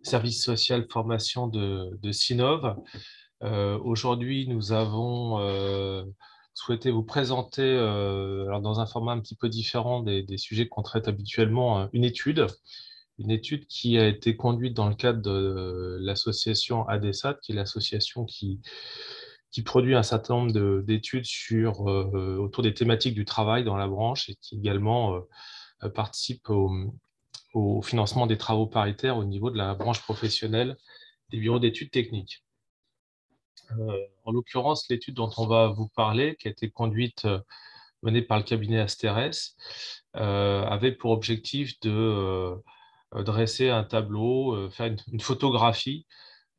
service social formation de Sinov. Aujourd'hui, nous avons souhaité vous présenter, alors dans un format un petit peu différent des sujets qu'on traite habituellement, une étude qui a été conduite dans le cadre de l'association ADESAT, qui est l'association qui produit un certain nombre d'études autour des thématiques du travail dans la branche et qui également participe au financement des travaux paritaires au niveau de la branche professionnelle des bureaux d'études techniques. En l'occurrence, l'étude dont on va vous parler, qui a été menée par le cabinet Asterès, avait pour objectif de dresser un tableau, faire une photographie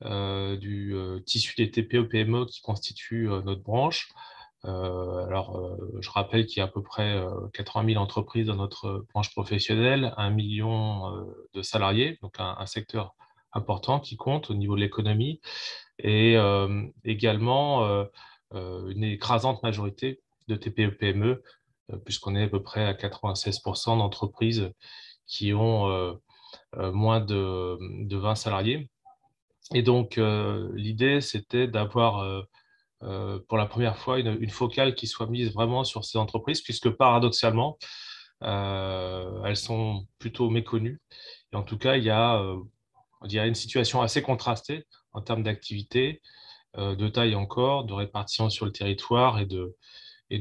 du tissu des TPE-PME qui constituent notre branche. Je rappelle qu'il y a à peu près 80 000 entreprises dans notre branche professionnelle, 1 million de salariés, donc un secteur important qui compte au niveau de l'économie, et également une écrasante majorité de TPE-PME, puisqu'on est à peu près à 96% d'entreprises qui ont moins de 20 salariés. Et donc, l'idée, c'était d'avoir pour la première fois une focale qui soit mise vraiment sur ces entreprises, puisque paradoxalement, elles sont plutôt méconnues. Et en tout cas, on dirait une situation assez contrastée en termes d'activité, de taille encore, de répartition sur le territoire et, de, et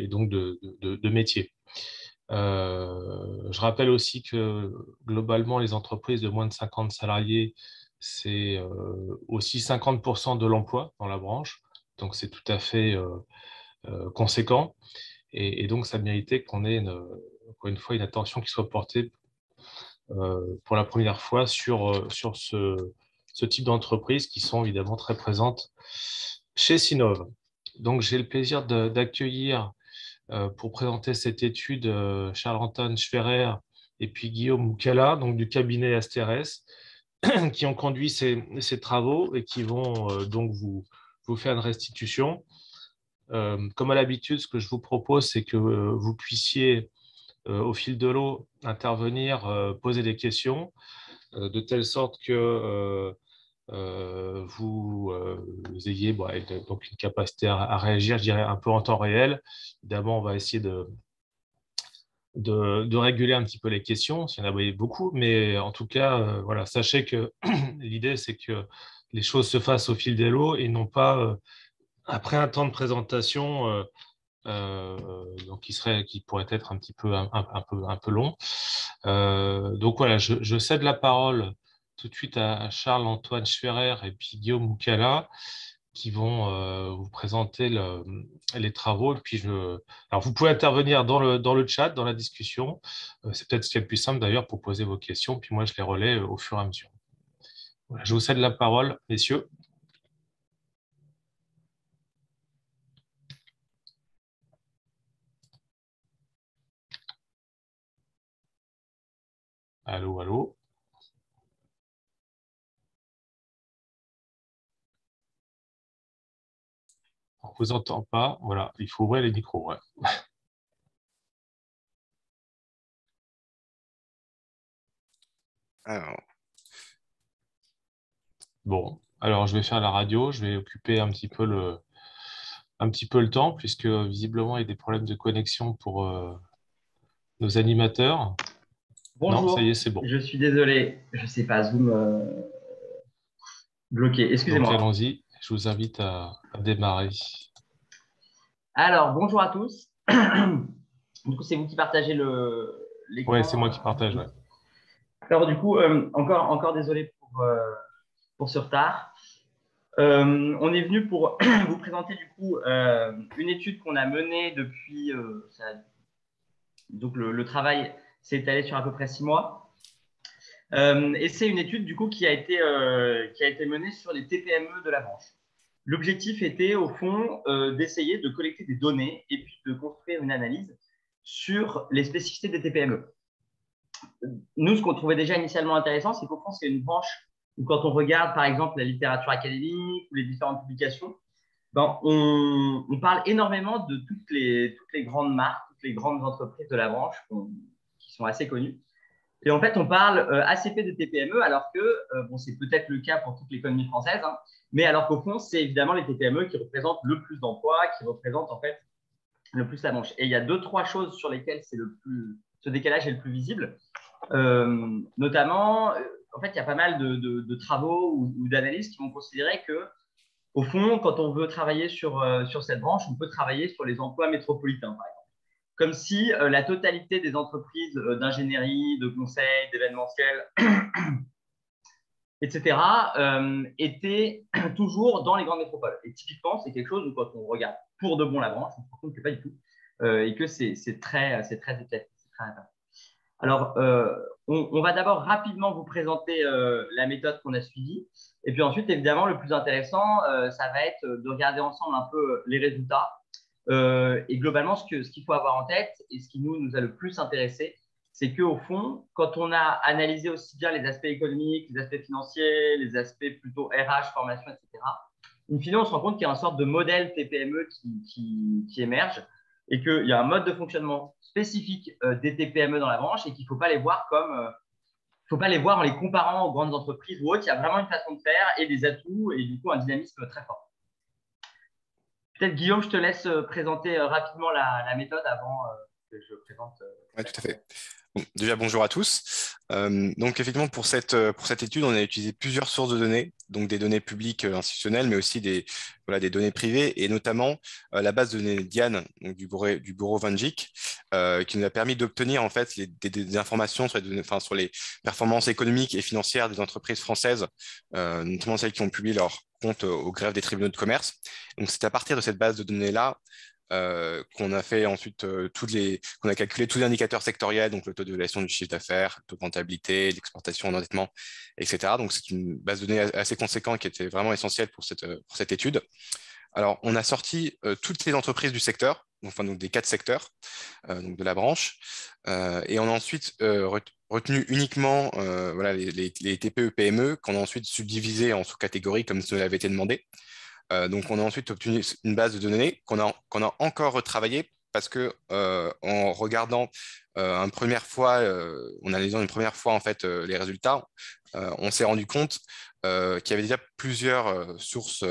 donc de métiers. Je rappelle aussi que globalement, les entreprises de moins de 50 salariés, c'est aussi 50% de l'emploi dans la branche. Donc, c'est tout à fait conséquent. Et donc, ça méritait qu'on ait encore une fois une attention qui soit portée pour la première fois sur ce type d'entreprises qui sont évidemment très présentes chez Sinov. Donc, j'ai le plaisir d'accueillir pour présenter cette étude Charles-Antoine Schwerer et puis Guillaume Moukala, donc du cabinet Asterès, qui ont conduit ces travaux et qui vont donc vous faire une restitution. Comme à l'habitude, ce que je vous propose, c'est que vous puissiez, au fil de l'eau, intervenir, poser des questions, de telle sorte que vous ayez donc une capacité à réagir, je dirais, un peu en temps réel. Évidemment, on va essayer de réguler un petit peu les questions, s'il y en a beaucoup, mais en tout cas, voilà, sachez que l'idée, c'est que les choses se fassent au fil de l'eau et non pas après un temps de présentation donc qui pourrait être un petit peu un peu long. Donc voilà, je cède la parole tout de suite à Charles-Antoine Schwerer et puis Guillaume Moukala qui vont vous présenter les travaux. Et puis alors vous pouvez intervenir dans le chat, dans la discussion. C'est peut-être ce qui est le plus simple d'ailleurs pour poser vos questions. Puis moi, je les relais au fur et à mesure. Voilà, je vous cède la parole, messieurs. Allô, allô. On ne vous entend pas. Voilà, il faut ouvrir les micros. Ouais. Alors, Bon, alors je vais faire la radio. Je vais occuper un petit peu le temps, puisque visiblement, il y a des problèmes de connexion pour nos animateurs. Non, ça y est, Bonjour, c'est bon. je suis désolé, je sais pas, Zoom bloqué, Donc excusez-moi. allons-y, je vous invite à démarrer. Alors, bonjour à tous. Du coup, c'est vous qui partagez Ouais, l'écran. c'est moi qui partage. Ouais. Alors, du coup, encore désolé pour ce retard. On est venu pour vous présenter du coup une étude qu'on a menée depuis. Donc, le travail s'est étalé sur à peu près 6 mois. Et c'est une étude du coup qui a été menée sur les TPME de la branche. L'objectif était au fond d'essayer de collecter des données et puis de construire une analyse sur les spécificités des TPME. Nous, ce qu'on trouvait déjà initialement intéressant, c'est qu'au fond, c'est une branche où quand on regarde par exemple la littérature académique ou les différentes publications, ben, on parle énormément de toutes les grandes marques, toutes les grandes entreprises de la branche qui sont assez connues. Et en fait, on parle assez peu de TPME, alors que, bon, c'est peut-être le cas pour toute l'économie française, hein, mais alors qu'au fond, c'est évidemment les TPME qui représentent le plus d'emplois, qui représentent en fait le plus la manche. Et il y a deux, trois choses sur lesquelles ce décalage est le plus visible. Notamment, en fait, il y a pas mal de travaux ou d'analyses qui vont considérer que, au fond, quand on veut travailler sur cette branche, on peut travailler sur les emplois métropolitains, par exemple. Comme si la totalité des entreprises d'ingénierie, de conseil, d'événementiel, etc., étaient toujours dans les grandes métropoles. Et typiquement, c'est quelque chose où, quand on regarde pour de bon la branche, on se rend compte que pas du tout, et que c'est très éclaté. Alors, on va d'abord rapidement vous présenter la méthode qu'on a suivie. Et puis ensuite, évidemment, le plus intéressant, ça va être de regarder ensemble un peu les résultats. Et globalement, ce qu'il faut avoir en tête et ce qui nous a le plus intéressé, c'est qu'au fond, quand on a analysé aussi bien les aspects économiques, les aspects financiers, les aspects plutôt RH, formation, etc., in fine, on se rend compte qu'il y a une sorte de modèle TPME qui émerge et qu'il y a un mode de fonctionnement spécifique des TPME dans la branche et qu'il ne faut pas les voir faut pas les voir en les comparant aux grandes entreprises ou autres. Il y a vraiment une façon de faire et des atouts et du coup un dynamisme très fort. Peut-être Guillaume, je te laisse présenter rapidement la méthode avant que je présente. Oui, tout à fait. Bon, déjà, bonjour à tous. Donc, effectivement, pour cette étude, on a utilisé plusieurs sources de données, donc des données publiques institutionnelles, mais aussi voilà, des données privées, et notamment la base de données Diane, donc du bureau Van Dijk, qui nous a permis d'obtenir en fait des informations sur sur les performances économiques et financières des entreprises françaises, notamment celles qui ont publié leurs comptes au greffe des tribunaux de commerce. Donc, c'est à partir de cette base de données-là qu'on a fait ensuite qu'on a calculé tous les indicateurs sectoriels, donc le taux de dévaluation du chiffre d'affaires, le taux de rentabilité, l'exportation en endettement, etc. Donc c'est une base de données assez conséquente qui était vraiment essentielle pour cette étude. Alors on a sorti toutes les entreprises du secteur, donc des 4 secteurs donc de la branche, et on a ensuite retenu uniquement voilà, les TPE-PME qu'on a ensuite subdivisé en sous-catégories comme cela avait été demandé. Donc, on a ensuite obtenu une base de données qu'on a encore retravaillée parce que en regardant une première fois, en analysant une première fois en fait les résultats, on s'est rendu compte qu'il y avait déjà plusieurs sources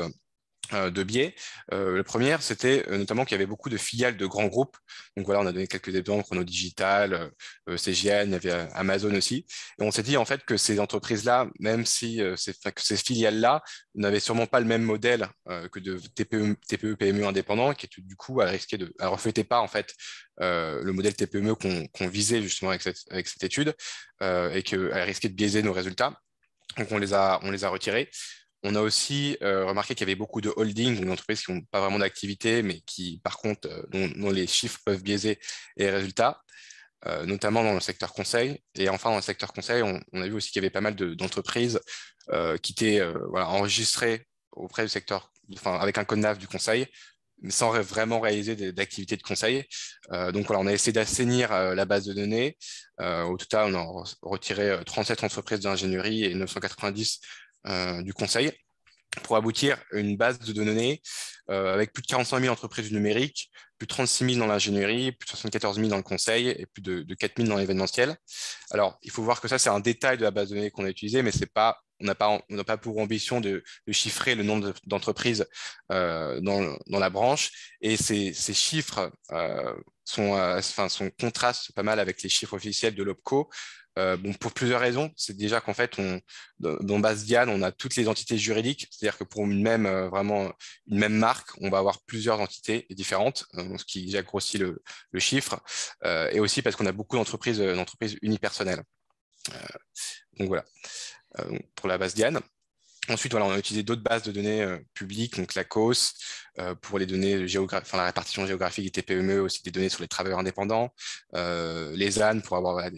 de biais. Le premier, c'était notamment qu'il y avait beaucoup de filiales de grands groupes. Donc voilà, on a donné quelques exemples, Chrono Digital, CGN, il y avait Amazon aussi. Et on s'est dit en fait que ces entreprises-là, même si que ces filiales-là n'avaient sûrement pas le même modèle que de TPE, PME indépendants, qui du coup, elles reflétaient pas en fait le modèle TPE qu'on visait justement avec cette étude et qu'elles risquaient de biaiser nos résultats. Donc on les a retirés. On a aussi remarqué qu'il y avait beaucoup de holdings, donc d'entreprises qui n'ont pas vraiment d'activité, mais qui, par contre, dont les chiffres peuvent biaiser les résultats, notamment dans le secteur conseil. Et enfin, dans le secteur conseil, on a vu aussi qu'il y avait pas mal d'entreprises qui étaient voilà, enregistrées auprès du secteur, enfin, avec un code NAF du conseil, mais sans vraiment réaliser d'activités de conseil. Donc voilà, on a essayé d'assainir la base de données. Au total, on a retiré 37 entreprises d'ingénierie et 990 du conseil pour aboutir à une base de données avec plus de 45 000 entreprises du numérique, plus de 36 000 dans l'ingénierie, plus de 74 000 dans le conseil et plus de 4 000 dans l'événementiel. Alors, il faut voir que ça, c'est un détail de la base de données qu'on a utilisée, mais on n'a pas pour ambition de chiffrer le nombre d'entreprises dans la branche. Et ces chiffres contrastent pas mal avec les chiffres officiels de l'OPCO. Bon, pour plusieurs raisons. C'est déjà qu'en fait, dans base Diane, on a toutes les entités juridiques, c'est-à-dire que pour vraiment une même marque, on va avoir plusieurs entités différentes, ce qui déjà grossit le chiffre, et aussi parce qu'on a beaucoup d'entreprises unipersonnelles. Donc voilà, pour la base Diane. Ensuite, voilà, on a utilisé d'autres bases de données publiques, donc la COS, pour les données la répartition géographique des TPME, aussi des données sur les travailleurs indépendants, les ANN pour avoir voilà,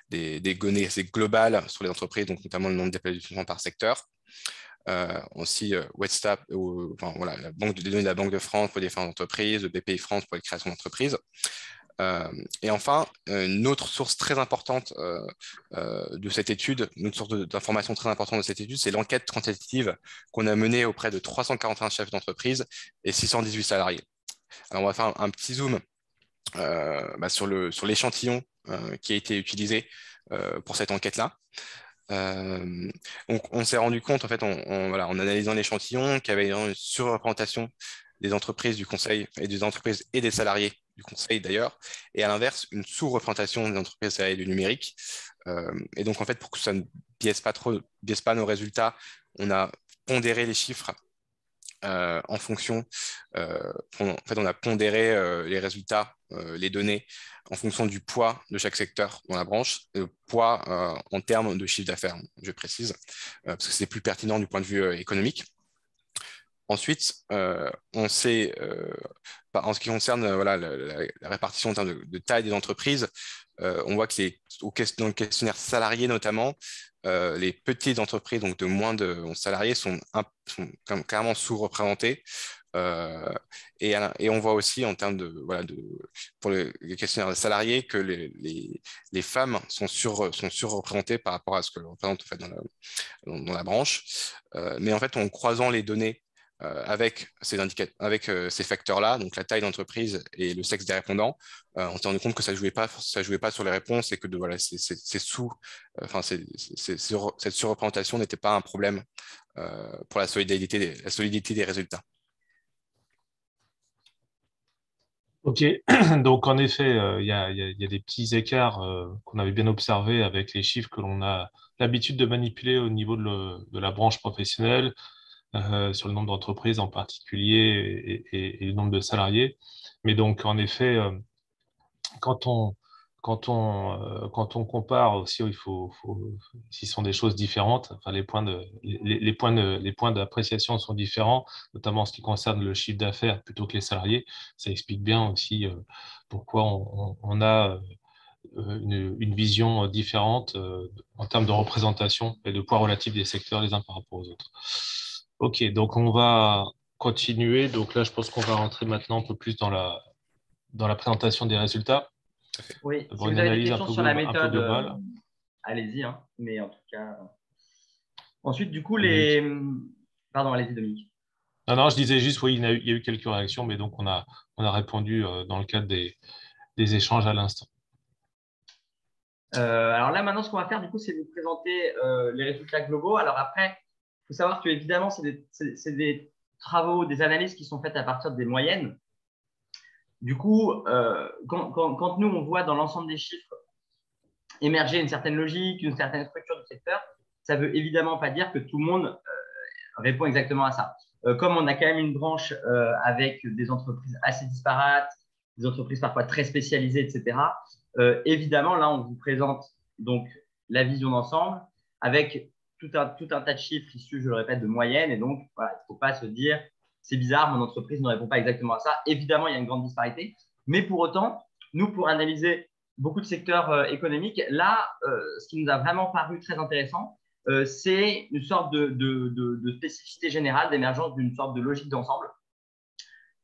des données assez globales sur les entreprises, donc notamment le nombre d'établissements par secteur. Aussi Webstab, voilà, des données de la Banque de France pour les différentes entreprises, de BPI France pour les créations d'entreprises. Et enfin, une autre source très importante de cette étude, une autre source d'information très importante de cette étude, c'est l'enquête quantitative qu'on a menée auprès de 341 chefs d'entreprise et 618 salariés. Alors, on va faire un petit zoom sur l'échantillon qui a été utilisé pour cette enquête-là. Donc, on s'est rendu compte, en fait, en analysant l'échantillon, qu'il y avait une surreprésentation des entreprises du conseil et des entreprises et des salariés du conseil d'ailleurs, et à l'inverse, une sous-représentation des entreprises et salariés du numérique. Et donc, en fait, pour que ça ne biaise pas nos résultats, on a pondéré les chiffres en fonction, en fait, on a pondéré les résultats, les données, en fonction du poids de chaque secteur dans la branche, et le poids en termes de chiffre d'affaires, je précise, parce que c'est plus pertinent du point de vue économique. Ensuite, on sait, en ce qui concerne la répartition en termes de taille des entreprises, on voit que dans le questionnaire salarié notamment, les petites entreprises, donc de moins de 11 salariés, sont carrément sous-représentées. Et on voit aussi en termes pour les questionnaires salariés que les femmes sont surreprésentées par rapport à ce que l'on représente en fait, dans la branche. Mais en fait, en croisant les données avec ces facteurs-là, donc la taille d'entreprise et le sexe des répondants, on s'est rendu compte que ça jouait pas sur les réponses et que cette surreprésentation n'était pas un problème pour la solidité des résultats. Ok, donc en effet, il y a des petits écarts qu'on avait bien observés avec les chiffres que l'on a l'habitude de manipuler au niveau de la branche professionnelle, sur le nombre d'entreprises en particulier et le nombre de salariés. Mais donc, en effet, quand on, quand on compare aussi, s'ils sont des choses différentes, enfin, les points d'appréciation sont différents, notamment en ce qui concerne le chiffre d'affaires plutôt que les salariés. Ça explique bien aussi pourquoi on a une vision différente en termes de représentation et de poids relatif des secteurs les uns par rapport aux autres. Ok, donc on va continuer. Donc là, je pense qu'on va rentrer maintenant un peu plus dans la présentation des résultats. Oui, Pour si une vous avez des analyse questions sur la méthode, globale. allez-y, hein. Mais en tout cas. Ensuite, du coup, Pardon, allez-y, Dominique. Non, je disais juste, oui, il y a eu quelques réactions, mais donc on a répondu dans le cadre des échanges à l'instant. Alors là, maintenant, ce qu'on va faire, du coup, c'est vous présenter les résultats globaux. Alors après, il faut savoir que évidemment, c'est des travaux, des analyses qui sont faites à partir des moyennes. Du coup, quand nous, on voit dans l'ensemble des chiffres émerger une certaine logique, une certaine structure du secteur, ça ne veut évidemment pas dire que tout le monde répond exactement à ça. Comme on a quand même une branche avec des entreprises assez disparates, des entreprises parfois très spécialisées, etc., évidemment, là, on vous présente donc la vision d'ensemble avec tout un tas de chiffres issus, je le répète, de moyenne. Et donc, voilà, il ne faut pas se dire, c'est bizarre, mon entreprise ne répond pas exactement à ça. Évidemment, il y a une grande disparité. Mais pour autant, nous, pour analyser beaucoup de secteurs économiques, là, ce qui nous a vraiment paru très intéressant, c'est une sorte de spécificité générale d'émergence d'une sorte de logique d'ensemble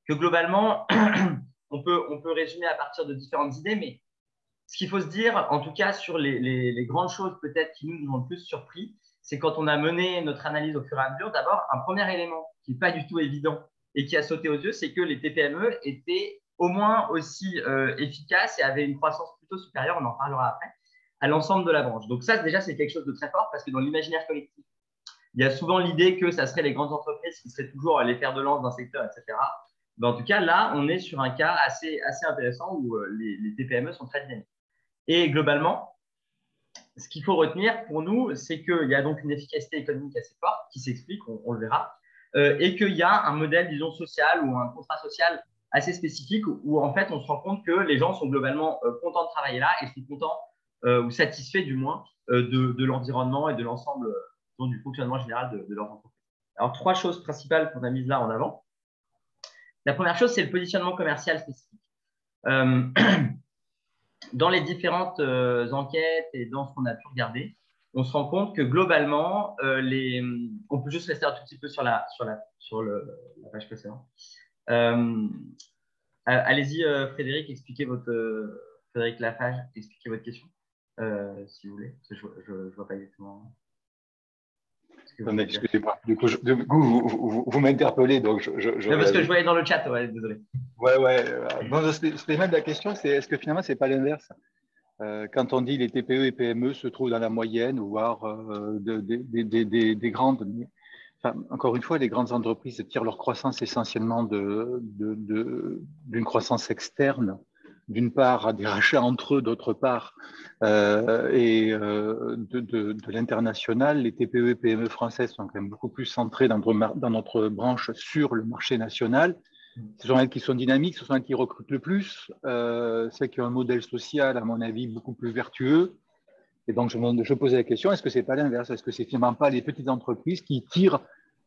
que globalement, on peut résumer à partir de différentes idées, mais ce qu'il faut se dire, en tout cas sur les grandes choses peut-être qui nous ont le plus surpris, c'est quand on a mené notre analyse au fur et à mesure, d'abord, un premier élément qui n'est pas du tout évident et qui a sauté aux yeux, c'est que les TPME étaient au moins aussi efficaces et avaient une croissance plutôt supérieure, on en parlera après, à l'ensemble de la branche. Donc ça, déjà, c'est quelque chose de très fort parce que dans l'imaginaire collectif, il y a souvent l'idée que ça serait les grandes entreprises qui seraient toujours les fers de lance d'un secteur, etc. Mais en tout cas, là, on est sur un cas assez intéressant où les TPME sont très dynamiques. Et globalement, ce qu'il faut retenir pour nous, c'est qu'il y a donc une efficacité économique assez forte qui s'explique, on le verra, et qu'il y a un modèle, disons, social ou un contrat social assez spécifique où en fait, on se rend compte que les gens sont globalement contents de travailler là et sont contents ou satisfaits du moins de l'environnement et de l'ensemble du fonctionnement général de leur entreprise. Alors, 3 choses principales qu'on a mises là en avant. La première chose, c'est le positionnement commercial spécifique. Dans les différentes enquêtes et dans ce qu'on a pu regarder, on se rend compte que globalement, on peut juste rester un tout petit peu sur la page précédente. Allez-y, Frédéric, Frédéric Lafage, expliquez votre question, si vous voulez. Parce que je ne vois pas exactement. Excusez-moi. Du coup, vous m'interpellez, donc parce que je voyais dans le chat, ouais, désolé. Ouais. Non, c'était même la question, c'est est-ce que finalement, c'est pas l'inverse? Quand on dit les TPE et PME se trouvent dans la moyenne, voire des grandes. Enfin, encore une fois, les grandes entreprises tirent leur croissance essentiellement d'une croissance externe, d'une part à des rachats entre eux, d'autre part de l'international. Les TPE et PME françaises sont quand même beaucoup plus centrées dans notre branche sur le marché national. Ce sont elles qui sont dynamiques, ce sont elles qui recrutent le plus, celles qui ont un modèle social, à mon avis, beaucoup plus vertueux. Et donc, je posais la question, est-ce que ce n'est pas l'inverse? Est-ce que ce n'est finalement pas les petites entreprises qui tirent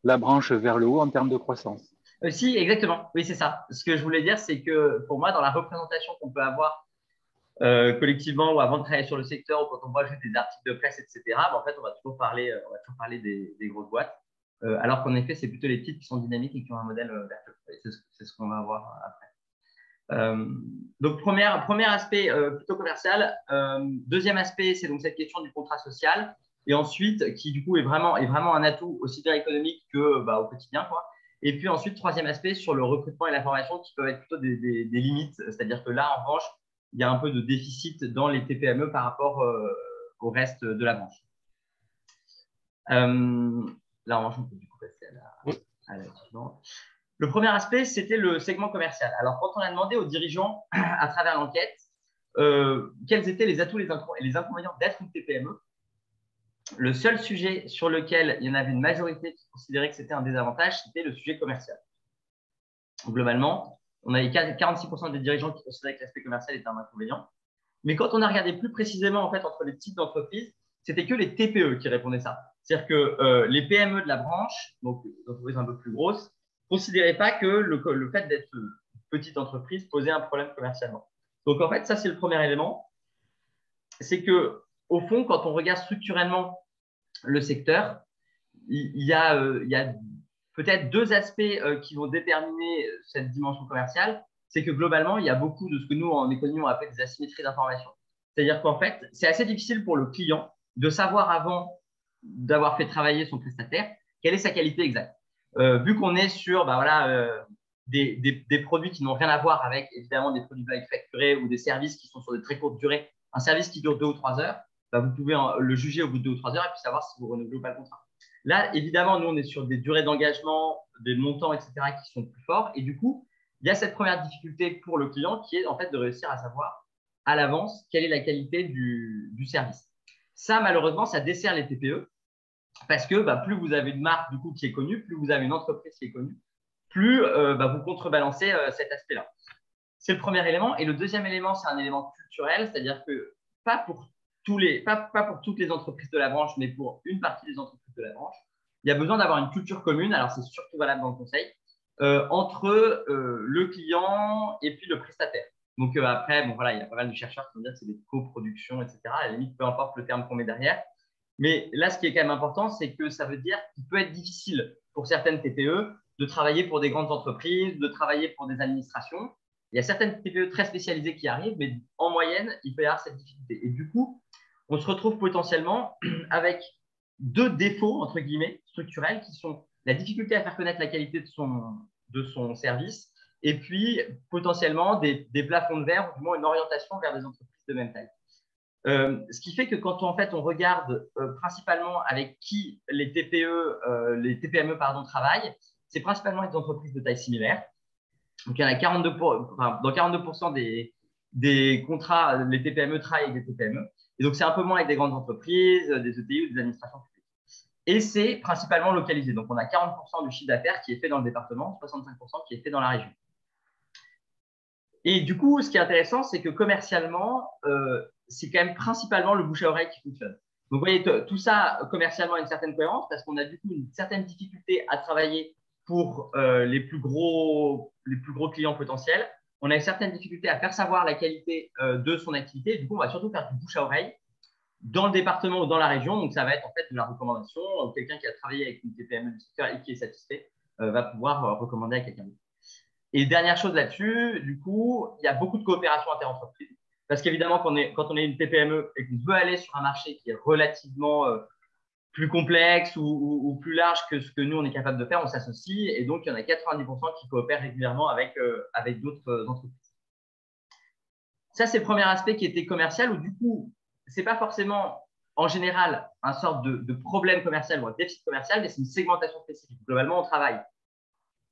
la branche vers le haut en termes de croissance? Si, exactement. Oui, c'est ça. Ce que je voulais dire, c'est que pour moi, dans la représentation qu'on peut avoir collectivement ou avant de travailler sur le secteur ou quand on voit juste des articles de presse, etc., en fait, on va toujours parler des grosses boîtes. Alors qu'en effet, c'est plutôt les petites qui sont dynamiques et qui ont un modèle vertueux. C'est ce qu'on va voir après. Donc, premier aspect plutôt commercial. Deuxième aspect, c'est donc cette question du contrat social. Et ensuite, qui du coup est vraiment un atout aussi bien économique que au quotidien, quoi. Et puis ensuite, troisième aspect, sur le recrutement et la formation, qui peuvent être plutôt des limites. C'est-à-dire que là, en revanche, il y a un peu de déficit dans les TPME par rapport au reste de la branche. Là, en revanche, on peut du coup passer à la suivante. Le premier aspect, c'était le segment commercial. Alors, quand on a demandé aux dirigeants, à travers l'enquête, quels étaient les atouts et les inconvénients d'être une TPME, le seul sujet sur lequel il y en avait une majorité qui considérait que c'était un désavantage, c'était le sujet commercial. Globalement, on avait 46% des dirigeants qui considéraient que l'aspect commercial était un inconvénient. Mais quand on a regardé plus précisément en fait, entre les types d'entreprises, c'était que les TPE qui répondaient ça. C'est-à-dire que les PME de la branche, donc les entreprises un peu plus grosses, ne considéraient pas que le fait d'être une petite entreprise posait un problème commercialement. Donc en fait, ça c'est le premier élément. C'est que au fond, quand on regarde structurellement le secteur, il y a peut-être deux aspects qui vont déterminer cette dimension commerciale. C'est que globalement, il y a beaucoup de ce que nous, en économie, on appelle des asymétries d'information. C'est-à-dire qu'en fait, c'est assez difficile pour le client de savoir avant d'avoir fait travailler son prestataire quelle est sa qualité exacte. Vu qu'on est sur des produits qui n'ont rien à voir avec, évidemment, des produits manufacturés ou des services qui sont sur de très courtes durées, un service qui dure 2 ou 3 heures, vous pouvez le juger au bout de 2 ou 3 heures et puis savoir si vous renouvelez ou pas le contrat. Là, évidemment, nous, on est sur des durées d'engagement, des montants, etc., qui sont plus forts. Et du coup, il y a cette première difficulté pour le client qui est en fait de réussir à savoir à l'avance quelle est la qualité du service. Ça, malheureusement, ça dessert les TPE parce que plus vous avez une marque du coup, qui est connue, plus vous avez une entreprise qui est connue, plus vous contrebalancez cet aspect-là. C'est le premier élément. Et le deuxième élément, c'est un élément culturel, c'est-à-dire que pas pour toutes les entreprises de la branche, mais pour une partie des entreprises de la branche, il y a besoin d'avoir une culture commune, alors c'est surtout valable dans le conseil, entre le client et puis le prestataire. Donc après, il y a pas mal de chercheurs qui vont dire que c'est des coproductions, etc. À la limite, peu importe le terme qu'on met derrière. Mais là, ce qui est quand même important, c'est que ça veut dire qu'il peut être difficile pour certaines TPE de travailler pour des grandes entreprises, de travailler pour des administrations. Il y a certaines TPE très spécialisées qui arrivent, mais en moyenne, il peut y avoir cette difficulté. Et du coup, on se retrouve potentiellement avec deux défauts, entre guillemets, structurels, qui sont la difficulté à faire connaître la qualité de son service et puis potentiellement des plafonds de verre, ou du moins une orientation vers des entreprises de même taille. Ce qui fait que quand on regarde principalement avec qui les TPME travaillent, c'est principalement des entreprises de taille similaire. Donc, il y en a 42%, dans 42% des contrats, les TPME travaillent avec des TPME. Et donc, c'est un peu moins avec des grandes entreprises, des ETI ou des administrations publiques. Et c'est principalement localisé. Donc, on a 40% du chiffre d'affaires qui est fait dans le département, 65% qui est fait dans la région. Et du coup, ce qui est intéressant, c'est que commercialement, c'est quand même principalement le bouche à oreille qui fonctionne. Donc, vous voyez, tout ça, commercialement, a une certaine cohérence parce qu'on a du coup une certaine difficulté à travailler pour les plus gros clients potentiels. On a une certaine difficulté à faire savoir la qualité de son activité. Du coup, on va surtout faire du bouche à oreille dans le département ou dans la région. Donc, ça va être en fait de la recommandation. Quelqu'un qui a travaillé avec une TPME du secteur et qui est satisfait va pouvoir recommander à quelqu'un d'autre. Et dernière chose là-dessus, du coup, il y a beaucoup de coopération interentreprises. Parce qu'évidemment, quand on est une TPME et qu'on veut aller sur un marché qui est relativement plus complexe ou plus large que ce que nous, on est capable de faire, on s'associe. Et donc, il y en a 90% qui coopèrent régulièrement avec d'autres entreprises. ça, c'est le premier aspect qui était commercial, où du coup, ce n'est pas forcément en général un sorte de problème commercial ou un déficit commercial, mais c'est une segmentation spécifique. Globalement, on travaille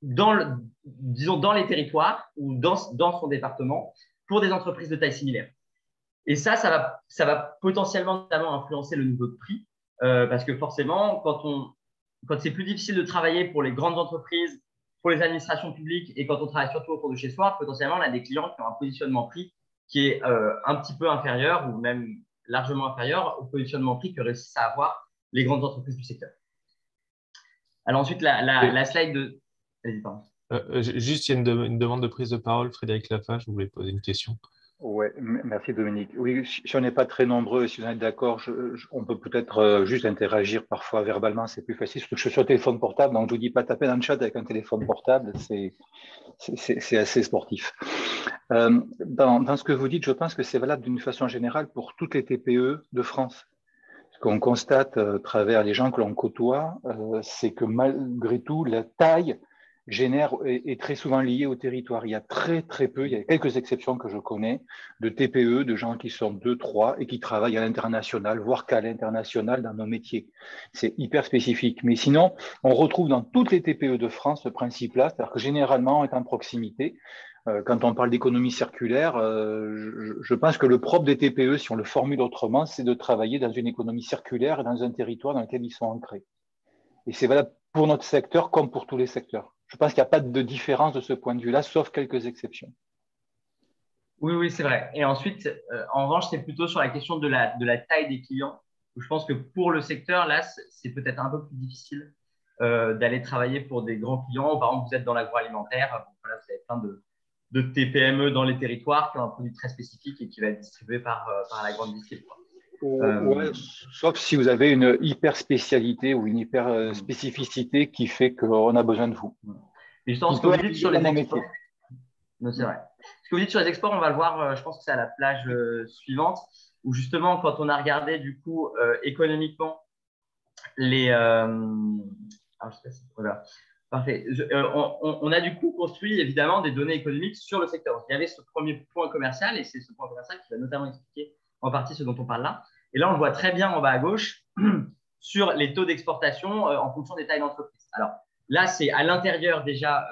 disons, dans les territoires ou dans son département pour des entreprises de taille similaire. Et ça va potentiellement notamment influencer le niveau de prix, parce que forcément, quand c'est plus difficile de travailler pour les grandes entreprises, pour les administrations publiques, et quand on travaille surtout autour de chez soi, potentiellement, on a des clients qui ont un positionnement prix qui est un petit peu inférieur ou même largement inférieur au positionnement prix que réussissent à avoir les grandes entreprises du secteur. Alors ensuite, la slide de… Vas-y, pardon. Juste, il y a une demande de prise de parole. Frédéric Lafage, je voulais poser une question. Oui, merci Dominique. Oui, si on n'est pas très nombreux, si vous êtes d'accord, on peut peut-être juste interagir parfois verbalement, c'est plus facile. Surtout que je suis sur le téléphone portable, donc je ne vous dis pas taper dans le chat avec un téléphone portable, c'est assez sportif. Dans ce que vous dites, je pense que c'est valable d'une façon générale pour toutes les TPE de France. Ce qu'on constate à travers les gens que l'on côtoie, c'est que malgré tout, la taille est très souvent liée au territoire. Il y a très peu, il y a quelques exceptions que je connais, de TPE, de gens qui sont 2, 3 et qui travaillent à l'international, voire qu'à l'international dans nos métiers. C'est hyper spécifique. Mais sinon, on retrouve dans toutes les TPE de France ce principe-là, c'est-à-dire que généralement, on est en proximité. Quand on parle d'économie circulaire, je pense que le propre des TPE, si on le formule autrement, c'est de travailler dans une économie circulaire et dans un territoire dans lequel ils sont ancrés. Et c'est valable pour notre secteur comme pour tous les secteurs. Je pense qu'il n'y a pas de différence de ce point de vue-là, sauf quelques exceptions. Oui, c'est vrai. Et ensuite, en revanche, c'est plutôt sur la question de la taille des clients, où je pense que pour le secteur, là, c'est peut-être un peu plus difficile d'aller travailler pour des grands clients. Par exemple, vous êtes dans l'agroalimentaire, voilà, vous avez plein de TPME dans les territoires qui ont un produit très spécifique et qui va être distribué par la grande distribution. Ouais, sauf si vous avez une hyper spécialité ou une hyper spécificité qui fait qu'on a besoin de vous. Mais justement, ce que vous dites sur les exports, c'est vrai. Ce que vous dites sur les exports, on va le voir, je pense que c'est à la plage suivante, où justement, quand on a regardé du coup économiquement les… je sais pas si… Voilà. Parfait. On a du coup construit évidemment des données économiques sur le secteur. Il y avait ce premier point commercial et c'est ce point commercial qui va notamment expliquer en partie ce dont on parle là. Et là, on le voit très bien en bas à gauche sur les taux d'exportation en fonction des tailles d'entreprise. Alors là, c'est à l'intérieur déjà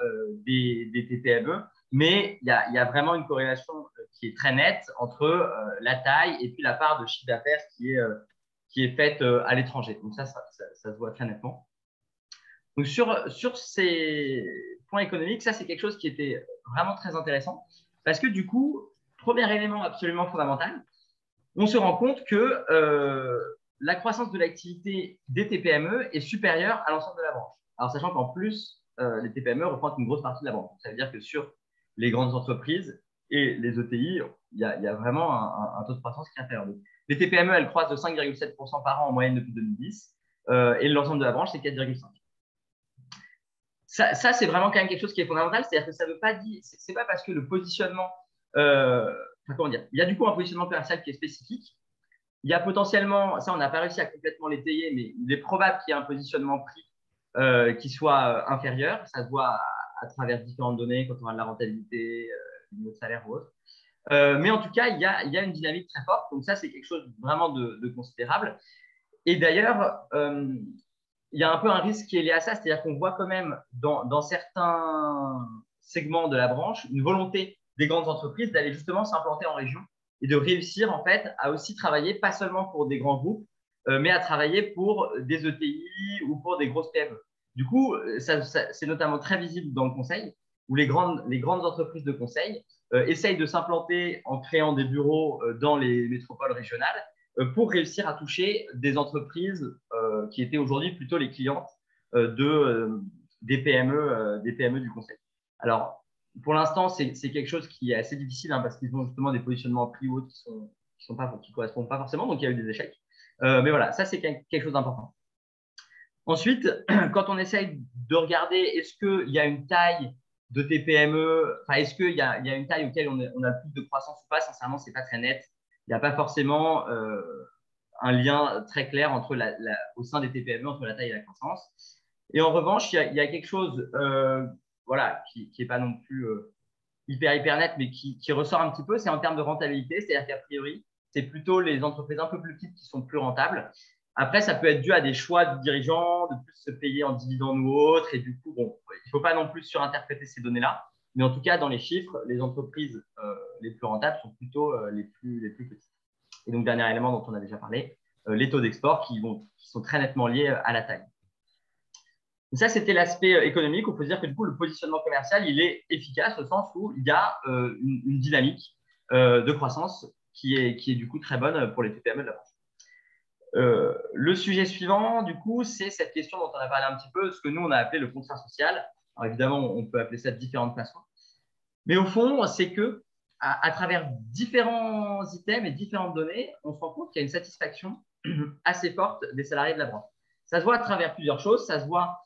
des TPME, mais il y a vraiment une corrélation qui est très nette entre la taille et puis la part de chiffre d'affaires qui est faite à l'étranger. Donc ça se voit très nettement. Donc, sur ces points économiques, ça, c'est quelque chose qui était vraiment très intéressant parce que du coup, premier élément absolument fondamental, on se rend compte que la croissance de l'activité des TPME est supérieure à l'ensemble de la branche. Alors, sachant qu'en plus, les TPME représentent une grosse partie de la branche. Ça veut dire que sur les grandes entreprises et les ETI, il y a vraiment un taux de croissance qui est inférieur. Les TPME, elles croissent de 5,7% par an en moyenne depuis 2010 et l'ensemble de la branche, c'est 4,5%. Ça, c'est vraiment quand même quelque chose qui est fondamental, c'est-à-dire que ça ne veut pas dire, c'est pas parce que le positionnement, comment dire, il y a du coup un positionnement commercial qui est spécifique. Il y a potentiellement, ça on n'a pas réussi à complètement l'étayer, mais il est probable qu'il y ait un positionnement prix qui soit inférieur. Ça se voit à travers différentes données quand on a de la rentabilité, le niveau de salaire ou autre. Mais en tout cas, il y a une dynamique très forte. Donc ça, c'est quelque chose vraiment de considérable. Et d'ailleurs, il y a un peu un risque qui est lié à ça, c'est-à-dire qu'on voit quand même dans certains segments de la branche une volonté des grandes entreprises d'aller justement s'implanter en région et de réussir en fait à aussi travailler pas seulement pour des grands groupes, mais à travailler pour des ETI ou pour des grosses PME. Du coup, c'est notamment très visible dans le conseil, où les grandes entreprises de conseil essayent de s'implanter en créant des bureaux dans les métropoles régionales pour réussir à toucher des entreprises qui étaient aujourd'hui plutôt les clientes des PME du conseil. Alors, pour l'instant, c'est quelque chose qui est assez difficile parce qu'ils ont justement des positionnements prix hauts qui ne correspondent pas forcément, donc il y a eu des échecs. Mais voilà, ça, c'est quelque chose d'important. Ensuite, quand on essaye de regarder est-ce qu'il y a une taille de TPME, enfin, est-ce qu'il y a une taille auquel on a plus de croissance ou pas, sincèrement, ce n'est pas très net. Il n'y a pas forcément un lien très clair au sein des TPME entre la taille et la croissance. Et en revanche, il y a quelque chose voilà, qui n'est pas non plus hyper net, mais qui ressort un petit peu, c'est en termes de rentabilité. C'est-à-dire qu'à priori, c'est plutôt les entreprises un peu plus petites qui sont plus rentables. Après, ça peut être dû à des choix de dirigeants, de plus se payer en dividendes ou autres. Et du coup, bon, il ne faut pas non plus surinterpréter ces données-là. Mais en tout cas, dans les chiffres, les entreprises les plus rentables sont plutôt les plus petites. Et donc, dernier élément dont on a déjà parlé, les taux d'export qui sont très nettement liés à la taille. Donc ça, c'était l'aspect économique. On peut dire que du coup, le positionnement commercial, il est efficace au sens où il y a une dynamique de croissance qui est du coup très bonne pour les TPME de la France. Le sujet suivant, du coup, c'est cette question dont on a parlé un petit peu, ce que nous, on a appelé le contrat social. Alors évidemment, on peut appeler ça de différentes façons. Mais au fond, c'est que à travers différents items et différentes données, on se rend compte qu'il y a une satisfaction assez forte des salariés de la branche. Ça se voit à travers plusieurs choses. Ça se voit,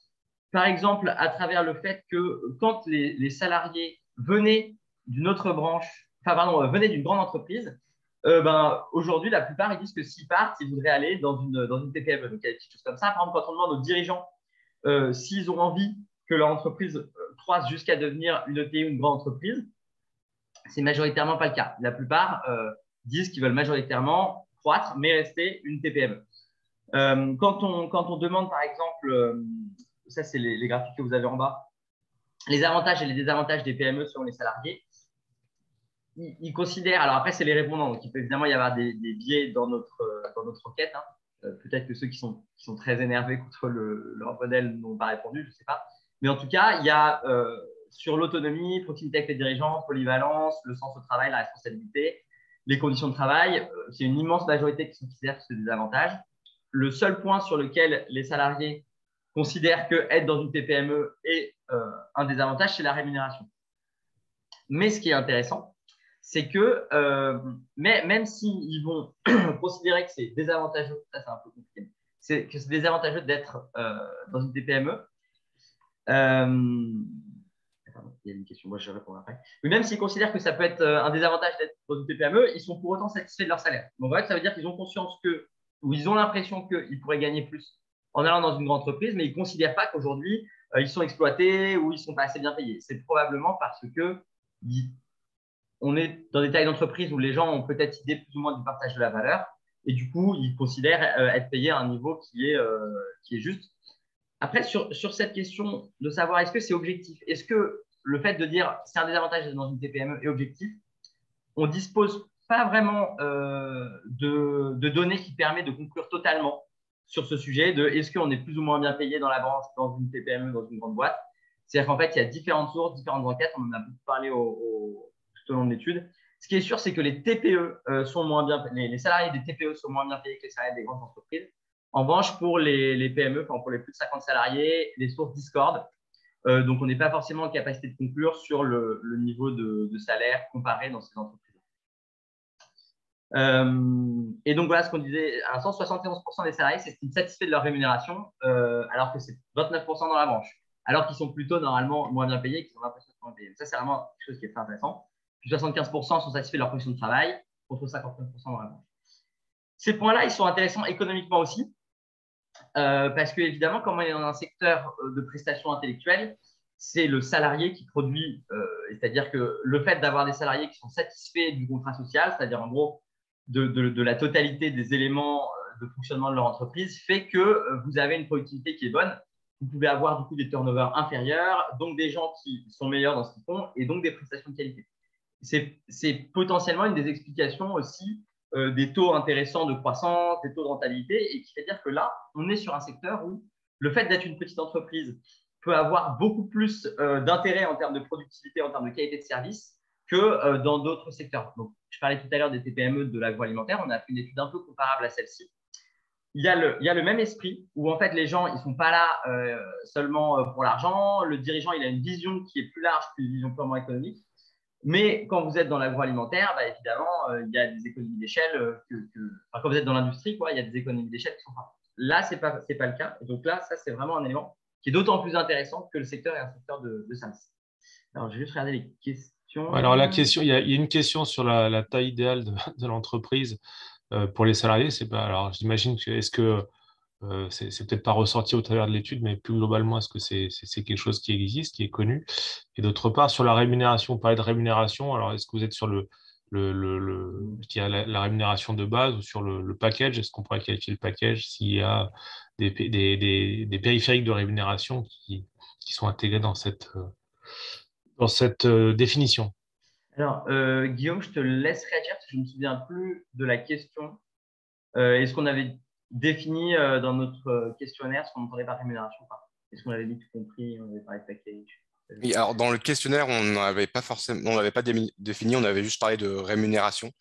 par exemple, à travers le fait que quand les salariés venaient d'une autre branche, venaient d'une grande entreprise, aujourd'hui, la plupart, ils disent que s'ils partent, ils voudraient aller dans une TPME. Donc, il y a des petites choses comme ça. Par exemple, quand on demande aux dirigeants s'ils ont envie que leur entreprise croisse jusqu'à devenir une ETI ou une grande entreprise, c'est majoritairement pas le cas. La plupart disent qu'ils veulent majoritairement croître, mais rester une TPME. Quand on demande, par exemple, ça c'est les graphiques que vous avez en bas, les avantages et les désavantages des PME selon les salariés, ils considèrent, alors après c'est les répondants, donc il peut évidemment y avoir des biais dans notre enquête. Peut-être que ceux qui sont très énervés contre leur modèle n'ont pas répondu, je ne sais pas. Mais en tout cas, il y a sur l'autonomie, proximité avec les dirigeants, polyvalence, le sens au travail, la responsabilité, les conditions de travail. C'est une immense majorité qui considère que c'est des avantages. Le seul point sur lequel les salariés considèrent qu'être dans une TPME est un désavantage, c'est la rémunération. Mais ce qui est intéressant, c'est que même s'ils vont considérer que c'est désavantageux, ça c'est un peu compliqué, c'est que c'est désavantageux d'être dans une TPME. Il y a une question, moi je réponds après. Mais même s'ils considèrent que ça peut être un désavantage d'être dans une TPME, ils sont pour autant satisfaits de leur salaire. Donc en fait, ça veut dire qu'ils ont conscience ou ils ont l'impression qu'ils pourraient gagner plus en allant dans une grande entreprise, mais ils ne considèrent pas qu'aujourd'hui, ils sont exploités ou ils ne sont pas assez bien payés. C'est probablement parce que on est dans des tailles d'entreprise où les gens ont peut-être idée plus ou moins du partage de la valeur et du coup, ils considèrent être payés à un niveau qui est juste. Après, sur cette question de savoir est-ce que c'est objectif, est-ce que le fait de dire c'est un désavantage d'être dans une TPME est objectif, on ne dispose pas vraiment de données qui permettent de conclure totalement sur ce sujet de est-ce qu'on est plus ou moins bien payé dans la branche, dans une TPME, dans une grande boîte. C'est-à-dire qu'en fait, il y a différentes sources, différentes enquêtes. On en a beaucoup parlé tout au long de l'étude. Ce qui est sûr, c'est que les TPE sont moins bien, les salariés des TPE sont moins bien payés que les salariés des grandes entreprises. En revanche, pour les PME, pour les plus de 50 salariés, les sources discordent. Donc, on n'est pas forcément en capacité de conclure sur le niveau de salaire comparé dans ces entreprises. Et donc, voilà ce qu'on disait. À l'instant, 71% des salariés s'estiment satisfaits de leur rémunération, alors que c'est 29% dans la branche. Alors qu'ils sont plutôt normalement moins bien payés, qu'ils ont l'impression d'être moins payés. Ça, c'est vraiment quelque chose qui est très intéressant. Puis 75% sont satisfaits de leur position de travail, contre 59% dans la branche. Ces points-là, ils sont intéressants économiquement aussi, parce que évidemment, comme on est dans un secteur de prestations intellectuelles, c'est le salarié qui produit, c'est-à-dire que le fait d'avoir des salariés qui sont satisfaits du contrat social, c'est-à-dire en gros de la totalité des éléments de fonctionnement de leur entreprise, fait que vous avez une productivité qui est bonne. Vous pouvez avoir du coup des turnovers inférieurs, donc des gens qui sont meilleurs dans ce qu'ils font et donc des prestations de qualité. C'est potentiellement une des explications aussi des taux intéressants de croissance, des taux de rentabilité, et qui fait dire que là, on est sur un secteur où le fait d'être une petite entreprise peut avoir beaucoup plus d'intérêt en termes de productivité, en termes de qualité de service que dans d'autres secteurs. Donc, je parlais tout à l'heure des TPME de l'agroalimentaire, on a fait une étude un peu comparable à celle-ci. Il y a le même esprit où en fait les gens ils ne sont pas là seulement pour l'argent, le dirigeant il a une vision qui est plus large qu'une vision purement économique. Mais quand vous êtes dans l'agroalimentaire, évidemment, il y a des économies d'échelle. Quand vous êtes dans l'industrie, il y a des économies d'échelle qui sont pas. Là, ce n'est pas le cas. Et donc là, ça, c'est vraiment un élément qui est d'autant plus intéressant que le secteur est un secteur de service. Alors, je vais juste regarder les questions. Alors, la question, il y a une question sur la taille idéale de l'entreprise pour les salariés. Alors, j'imagine que est-ce que C'est peut-être pas ressorti au travers de l'étude, mais plus globalement, est-ce que c'est quelque chose qui existe, qui est connu? Et d'autre part, sur la rémunération, on parlait de rémunération. Alors, est-ce que vous êtes sur je dirais la rémunération de base ou sur le package? Est-ce qu'on pourrait qualifier le package s'il y a des périphériques de rémunération qui sont intégrés dans cette définition? Alors, Guillaume, je te laisse réagir parce que je ne me souviens plus de la question. Est-ce qu'on avait défini dans notre questionnaire ce qu'on entendait par rémunération ou pas? Est-ce qu'on avait vite compris? On avait parlé de package. Oui, alors dans le questionnaire, on n'avait pas forcément, on l'avait pas défini, on avait juste parlé de rémunération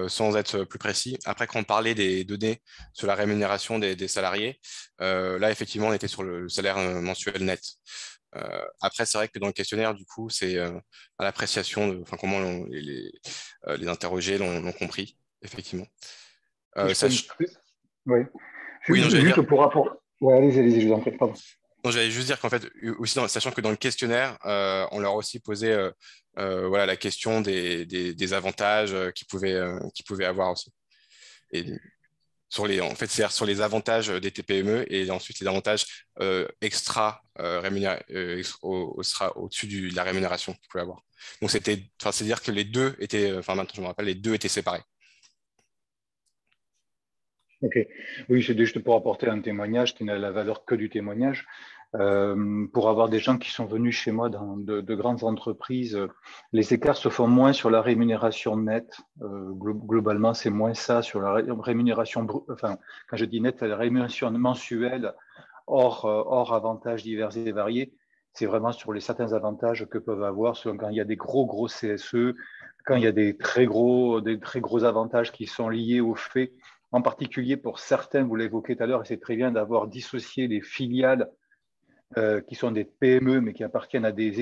sans être plus précis. Après, quand on parlait des données sur la rémunération des salariés, là, effectivement, on était sur le salaire mensuel net. Après, c'est vrai que dans le questionnaire, du coup, c'est à l'appréciation de enfin, comment les interrogés l'ont compris, effectivement. Si je peux oui. Oui, non, j'allais dire. Juste pour rapport. Ouais, allez-y, je vous en prie, pardon. Non, j'allais juste dire qu'en fait, aussi, sachant que dans le questionnaire, on leur a aussi posé voilà, la question des avantages qu'ils pouvaient avoir aussi. Et en fait, c'est-à-dire sur les avantages des TPME et ensuite les avantages extra au-dessus de la rémunération qu'ils pouvaient avoir. Donc, c'est-à-dire que les deux étaient, enfin maintenant je me rappelle, les deux étaient séparés. Ok. Oui, c'est juste pour apporter un témoignage qui n'a la valeur que du témoignage. Pour avoir des gens qui sont venus chez moi dans de grandes entreprises, les écarts se font moins sur la rémunération nette. Globalement, c'est moins ça sur la rémunération, enfin, quand je dis nette, c'est la rémunération mensuelle hors avantages divers et variés. C'est vraiment sur les certains avantages que peuvent avoir quand il y a des gros CSE, quand il y a des très gros avantages qui sont liés au fait, en particulier pour certains, vous l'évoquez tout à l'heure, et c'est très bien d'avoir dissocié les filiales qui sont des PME, mais qui appartiennent à des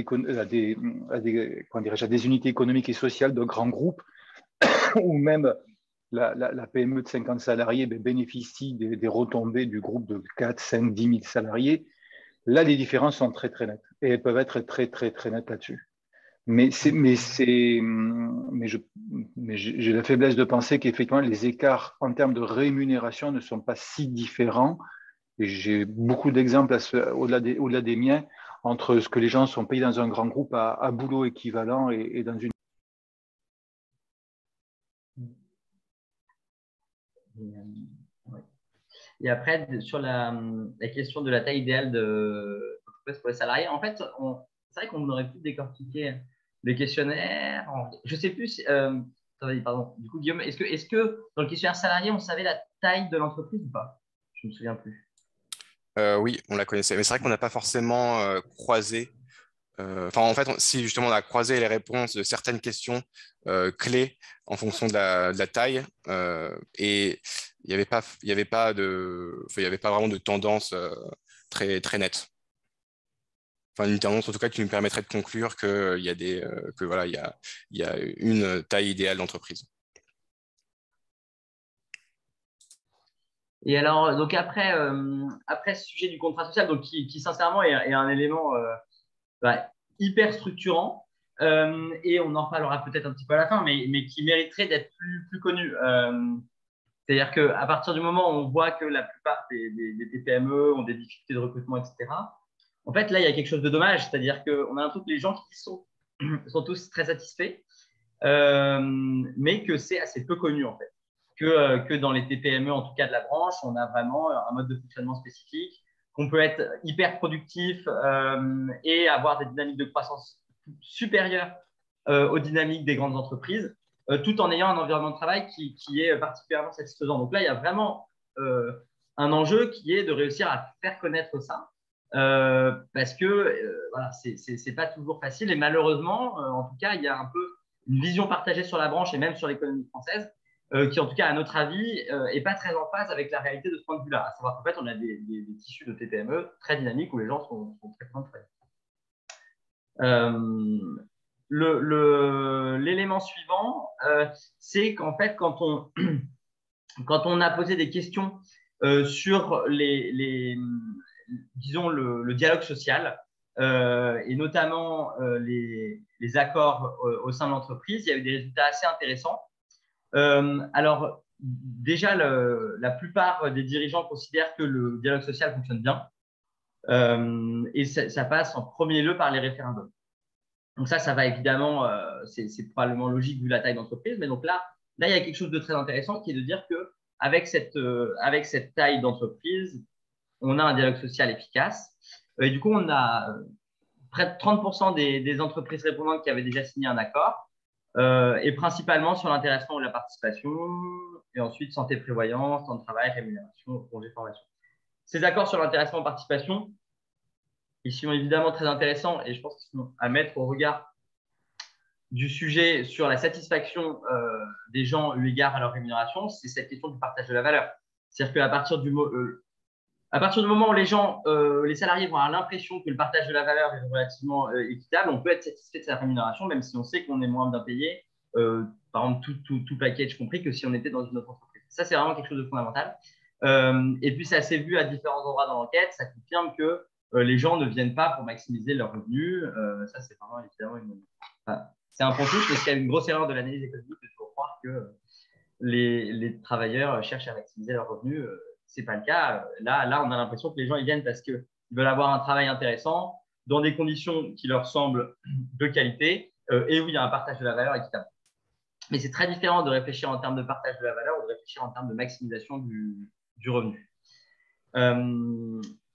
unités économiques et sociales de grands groupes, ou même la PME de 50 salariés bénéficie des retombées du groupe de 4, 5, 10 000 salariés. Là, les différences sont très nettes, et elles peuvent être très nettes là-dessus. Mais j'ai la faiblesse de penser qu'effectivement, les écarts en termes de rémunération ne sont pas si différents. Et j'ai beaucoup d'exemples au-delà des miens entre ce que les gens sont payés dans un grand groupe à boulot équivalent et dans une. Et après, sur la question de la taille idéale d'entreprise pour les salariés, en fait, c'est vrai qu'on aurait pu décortiquer le questionnaire. Je ne sais plus. Pardon. Du coup, Guillaume, est-ce que dans le questionnaire salarié, on savait la taille de l'entreprise ou pas? Je ne me souviens plus. Oui, on la connaissait, mais c'est vrai qu'on n'a pas forcément croisé. Enfin, en fait, si justement on a croisé les réponses de certaines questions clés en fonction de la taille, et il n'y avait pas, il y avait pas de, enfin, il y avait pas vraiment de tendance très nette. Enfin, une tendance en tout cas qui nous permettrait de conclure qu'il y a que voilà, il y a une taille idéale d'entreprise. Et alors, donc après ce sujet du contrat social, donc qui sincèrement est un élément hyper structurant, et on en reparlera peut-être un petit peu à la fin, mais qui mériterait d'être plus connu. C'est-à-dire qu'à partir du moment où on voit que la plupart des TPME ont des difficultés de recrutement, etc., en fait, là, il y a quelque chose de dommage. C'est-à-dire qu'on a un truc, les gens qui sont tous très satisfaits, mais que c'est assez peu connu, en fait. Que dans les TPME, en tout cas de la branche, on a vraiment un mode de fonctionnement spécifique, qu'on peut être hyper productif et avoir des dynamiques de croissance supérieures aux dynamiques des grandes entreprises, tout en ayant un environnement de travail qui est particulièrement satisfaisant. Donc là, il y a vraiment un enjeu qui est de réussir à faire connaître ça, parce que voilà, c'est pas toujours facile. Et malheureusement, en tout cas, il y a un peu une vision partagée sur la branche et même sur l'économie française qui, en tout cas, à notre avis, n'est pas très en phase avec la réalité de ce point de vue-là. À savoir qu'en fait, on a des tissus de TPME très dynamiques où les gens sont très contents de travailler. L'élément suivant, c'est qu'en fait, quand on a posé des questions sur disons le dialogue social, et notamment les accords au sein de l'entreprise, il y a eu des résultats assez intéressants. Alors, déjà, la plupart des dirigeants considèrent que le dialogue social fonctionne bien. Et ça passe en premier lieu par les référendums. Donc ça va évidemment, c'est probablement logique vu la taille d'entreprise, mais donc là, il y a quelque chose de très intéressant qui est de dire qu'avec cette taille d'entreprise, on a un dialogue social efficace. Et du coup, on a près de 30% des entreprises répondantes qui avaient déjà signé un accord, et principalement sur l'intéressement ou la participation, et ensuite santé, prévoyance, temps de travail, rémunération, congé, formation. Ces accords sur l'intéressement et participation, ils sont évidemment très intéressants et je pense qu'ils sont à mettre au regard du sujet sur la satisfaction des gens eu égard à leur rémunération, c'est cette question du partage de la valeur. C'est-à-dire qu'à partir du moment où les salariés vont avoir l'impression que le partage de la valeur est relativement équitable, on peut être satisfait de sa rémunération, même si on sait qu'on est moins bien payé, par exemple tout package compris, que si on était dans une autre entreprise. Ça, c'est vraiment quelque chose de fondamental. Et puis, ça s'est vu à différents endroits dans l'enquête. Ça confirme que les gens ne viennent pas pour maximiser leurs revenus. Ça, c'est vraiment évidemment c'est un point touche, parce qu'il y a une grosse erreur de l'analyse économique de toujours croire que les travailleurs cherchent à maximiser leurs revenus. Ce n'est pas le cas. Là, on a l'impression que les gens ils viennent parce qu'ils veulent avoir un travail intéressant, dans des conditions qui leur semblent de qualité, et où il y a un partage de la valeur équitable. Mais c'est très différent de réfléchir en termes de partage de la valeur ou de réfléchir en termes de maximisation du revenu.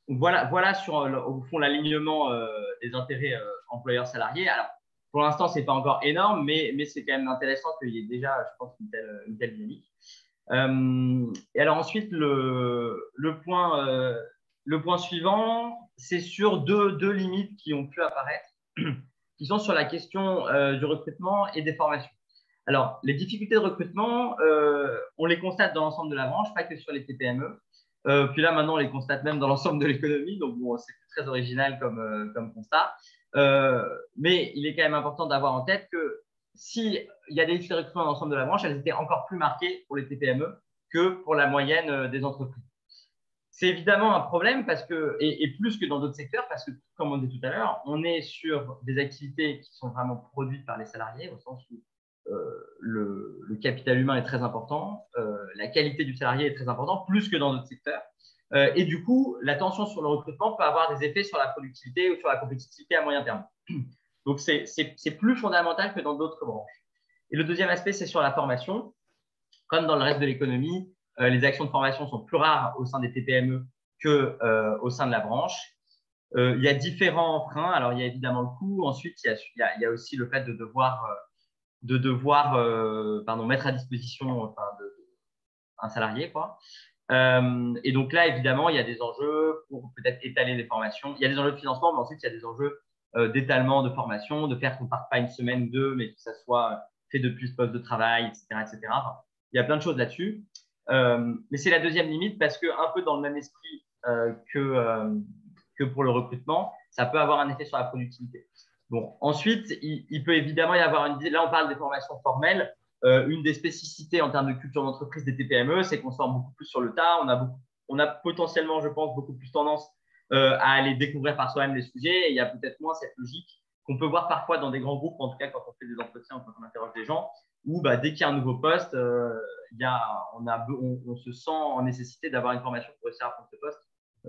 Voilà sur au fond l'alignement des intérêts employeurs-salariés. Alors, pour l'instant, ce n'est pas encore énorme, mais c'est quand même intéressant qu'il y ait déjà, je pense, une telle dynamique. Et alors ensuite, le point suivant, c'est sur deux limites qui ont pu apparaître, qui sont sur la question du recrutement et des formations. Alors, les difficultés de recrutement, on les constate dans l'ensemble de la branche, pas que sur les TPME. Puis là, maintenant, on les constate même dans l'ensemble de l'économie. Donc, bon, c'est très original comme constat. Mais il est quand même important d'avoir en tête que s'il y a des difficultés de recrutement dans l'ensemble de la branche, elles étaient encore plus marquées pour les TPME que pour la moyenne des entreprises. C'est évidemment un problème parce que, et plus que dans d'autres secteurs, parce que, comme on dit tout à l'heure, on est sur des activités qui sont vraiment produites par les salariés, au sens où le capital humain est très important, la qualité du salarié est très importante, plus que dans d'autres secteurs. Et du coup, la tension sur le recrutement peut avoir des effets sur la productivité ou sur la compétitivité à moyen terme. Donc, c'est plus fondamental que dans d'autres branches. Et le deuxième aspect, c'est sur la formation. Comme dans le reste de l'économie, les actions de formation sont plus rares au sein des TPME qu'au sein de la branche. Il y a différents freins. Alors, il y a évidemment le coût. Ensuite, il y a aussi le fait de devoir mettre à disposition un salarié, quoi. Et donc là, évidemment, il y a des enjeux pour peut-être étaler les formations. Il y a des enjeux de financement, mais ensuite, il y a des enjeux d'étalement de formation, de faire qu'on ne parte pas une semaine ou deux, mais que ça soit fait depuis ce poste de travail, etc. etc. Enfin, il y a plein de choses là-dessus. Mais c'est la deuxième limite parce que, un peu dans le même esprit que pour le recrutement, ça peut avoir un effet sur la productivité. Bon, ensuite, il peut évidemment y avoir là, on parle des formations formelles. Une des spécificités en termes de culture d'entreprise des TPME, c'est qu'on sort beaucoup plus sur le tas. On a potentiellement, je pense, beaucoup plus tendance à aller découvrir par soi-même les sujets. Et il y a peut-être moins cette logique qu'on peut voir parfois dans des grands groupes, en tout cas quand on fait des entretiens, quand on interroge des gens, où dès qu'il y a un nouveau poste, on se sent en nécessité d'avoir une formation pour réussir à prendre ce poste.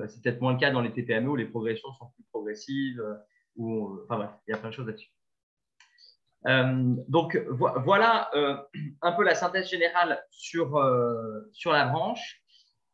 C'est peut-être moins le cas dans les TPME où les progressions sont plus progressives. Enfin bref, il y a plein de choses là-dessus. Donc voilà un peu la synthèse générale sur la branche.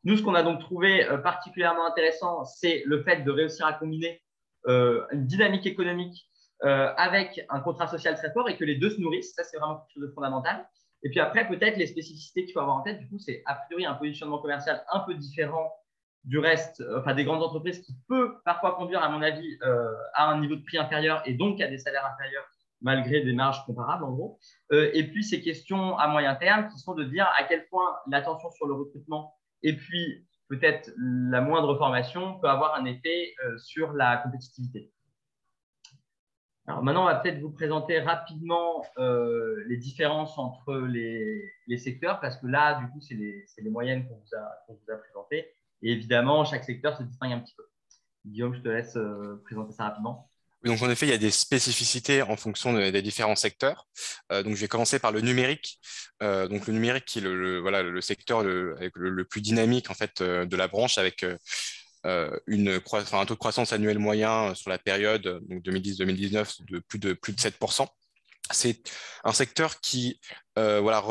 Nous, ce qu'on a donc trouvé particulièrement intéressant, c'est le fait de réussir à combiner une dynamique économique avec un contrat social très fort et que les deux se nourrissent. Ça, c'est vraiment quelque chose de fondamental. Et puis après, peut-être les spécificités qu'il faut avoir en tête, du coup, c'est a priori un positionnement commercial un peu différent du reste, des grandes entreprises qui peut parfois conduire, à mon avis, à un niveau de prix inférieur et donc à des salaires inférieurs malgré des marges comparables, en gros. Et puis, ces questions à moyen terme qui sont de dire à quel point l'attention sur le recrutement et puis peut-être la moindre formation peut avoir un effet sur la compétitivité. Alors maintenant, on va peut-être vous présenter rapidement les différences entre les secteurs parce que là, du coup, c'est les moyennes qu'on vous a présentées. Et évidemment, chaque secteur se distingue un petit peu. Guillaume, je te laisse présenter ça rapidement. Donc, en effet, il y a des spécificités en fonction des différents secteurs. Donc, je vais commencer par le numérique. Donc, le numérique qui est voilà, le secteur avec le plus dynamique en fait, de la branche, avec un taux de croissance annuel moyen sur la période donc 2010-2019 de plus de 7%. C'est un secteur qui voilà,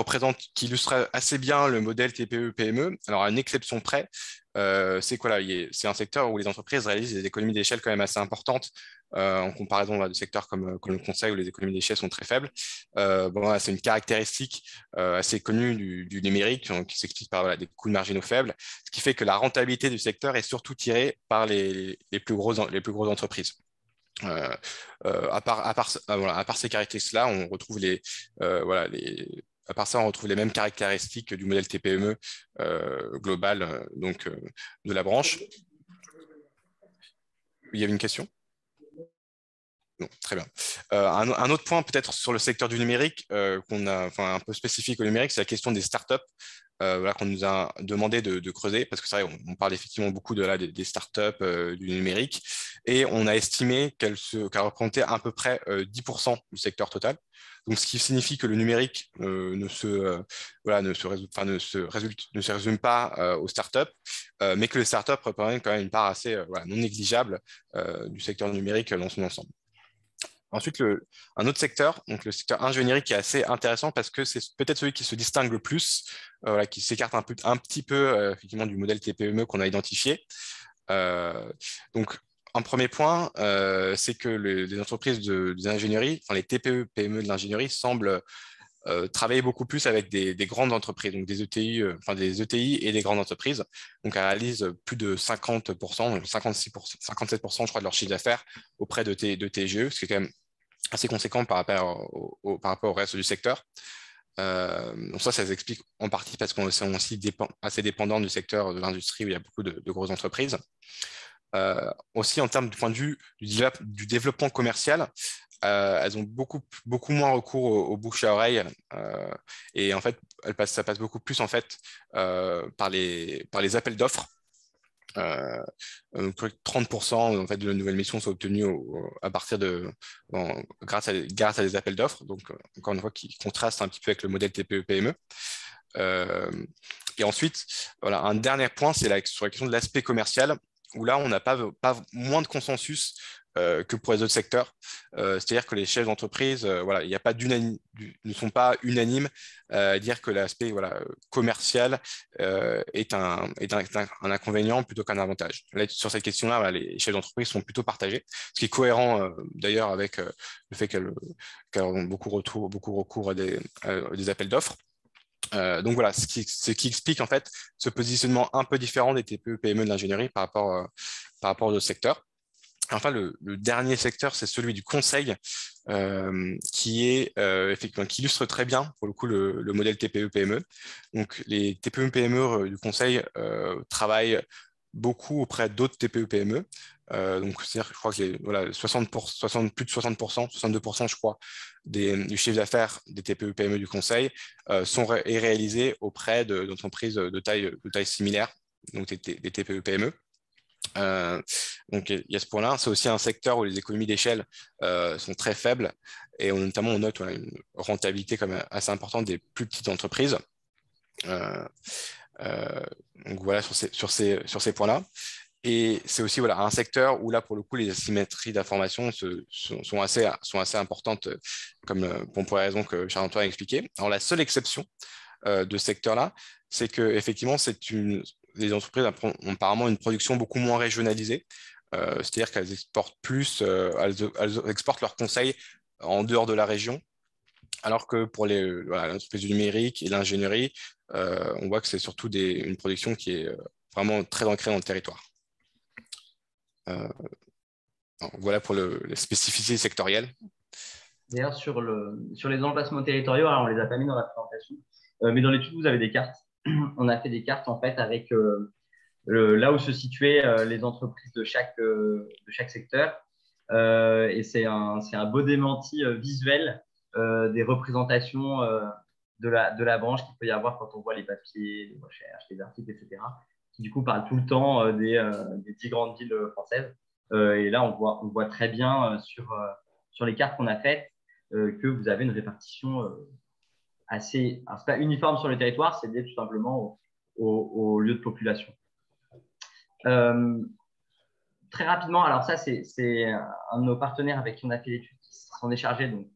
qui illustre assez bien le modèle TPE-PME. Alors, à une exception près, c'est quoi là, c'est un secteur où les entreprises réalisent des économies d'échelle quand même assez importantes en comparaison là, de secteurs comme le conseil où les économies d'échelle sont très faibles. Bon, voilà, c'est une caractéristique assez connue du numérique qui s'explique par voilà, des coûts marginaux faibles, ce qui fait que la rentabilité du secteur est surtout tirée par les plus grosses entreprises. Voilà, à part ces caractéristiques-là, on retrouve voilà, à part ça, on retrouve les mêmes caractéristiques du modèle TPME global de la branche. Il y avait une question? Non, très bien. Un autre point peut-être sur le secteur du numérique qu'on a, enfin, un peu spécifique au numérique, c'est la question des startups. Voilà, qu'on nous a demandé de creuser, parce que c'est vrai, on parle effectivement beaucoup des startups du numérique, et on a estimé qu'elles représentaient à peu près 10% du secteur total. Donc, ce qui signifie que le numérique voilà, ne se résume pas aux startups, mais que les startups représentent quand même une part assez voilà, non négligeable du secteur numérique dans son ensemble. Ensuite, un autre secteur, donc le secteur ingénierie, qui est assez intéressant parce que c'est peut-être celui qui se distingue le plus, voilà, qui s'écarte un petit peu effectivement du modèle TPME qu'on a identifié. Donc, un premier point, c'est que les entreprises des ingénieries, enfin les TPE, PME de l'ingénierie semblent travailler beaucoup plus avec des grandes entreprises, donc des ETI, enfin des ETI et des grandes entreprises. Donc, elles réalisent plus de 50%, donc 56%, 57%, je crois, de leur chiffre d'affaires auprès de TGE, ce qui est quand même assez conséquent par rapport au reste du secteur. Donc ça s'explique en partie parce qu'on est aussi assez dépendant du secteur de l'industrie où il y a beaucoup de grosses entreprises. Aussi, en termes du point de vue du développement commercial, elles ont beaucoup moins recours au bouche à oreille et en fait, ça passe beaucoup plus en fait par les appels d'offres. 30% en fait, de nouvelles missions sont obtenues à partir grâce à des appels d'offres. Donc, encore une fois, qui contraste un petit peu avec le modèle TPE-PME. Et ensuite, voilà, un dernier point, c'est sur la question de l'aspect commercial, où là, on n'a pas moins de consensus que pour les autres secteurs. C'est-à-dire que les chefs d'entreprise voilà, ne sont pas unanimes à dire que l'aspect voilà, commercial est un inconvénient plutôt qu'un avantage. Là, sur cette question-là, voilà, les chefs d'entreprise sont plutôt partagés, ce qui est cohérent d'ailleurs avec le fait qu'elles ont beaucoup recours à des appels d'offres. Donc voilà, ce qui explique en fait ce positionnement un peu différent des TPE-PME de l'ingénierie par rapport aux autres secteurs. Enfin, le dernier secteur, c'est celui du conseil, effectivement, qui illustre très bien, pour le coup, le modèle TPE-PME. Donc, les TPE-PME du conseil travaillent beaucoup auprès d'autres TPE-PME. Donc, c'est-à-dire, je crois que voilà, plus de 60%, 62%, je crois, du chiffre d'affaires des TPE-PME du conseil est réalisé auprès d'entreprises de taille similaire, donc des TPE-PME. Donc, il y a ce point-là. C'est aussi un secteur où les économies d'échelle sont très faibles et notamment on note une rentabilité quand même assez importante des plus petites entreprises. Donc voilà sur ces points-là. Et c'est aussi voilà, un secteur où là, pour le coup, les asymétries d'information sont assez importantes, comme pour les raisons que Charles-Antoine a expliquées. Alors, la seule exception de ce secteur-là, c'est qu'effectivement, les entreprises ont apparemment une production beaucoup moins régionalisée. C'est-à-dire qu'elles exportent elles exportent leurs conseils en dehors de la région. Alors que pour l'entreprise du numérique et l'ingénierie, on voit que c'est surtout une production qui est vraiment très ancrée dans le territoire. Voilà pour les spécificités sectorielles. D'ailleurs, sur les emplacements territoriaux, alors on ne les a pas mis dans la présentation, mais dans l'étude, vous avez des cartes. On a fait des cartes en fait avec là où se situaient les entreprises de chaque secteur. Et c'est un beau démenti visuel des représentations de la branche qu'il peut y avoir quand on voit les papiers, les recherches, les articles, etc., qui du coup parlent tout le temps des 10 grandes villes françaises. Et là, on voit très bien sur les cartes qu'on a faites que vous avez une répartition assez, c'est pas uniforme sur le territoire, c'est lié tout simplement au lieu de population. Très rapidement, alors ça, c'est un de nos partenaires avec qui on a fait l'étude qui s'en est chargé, donc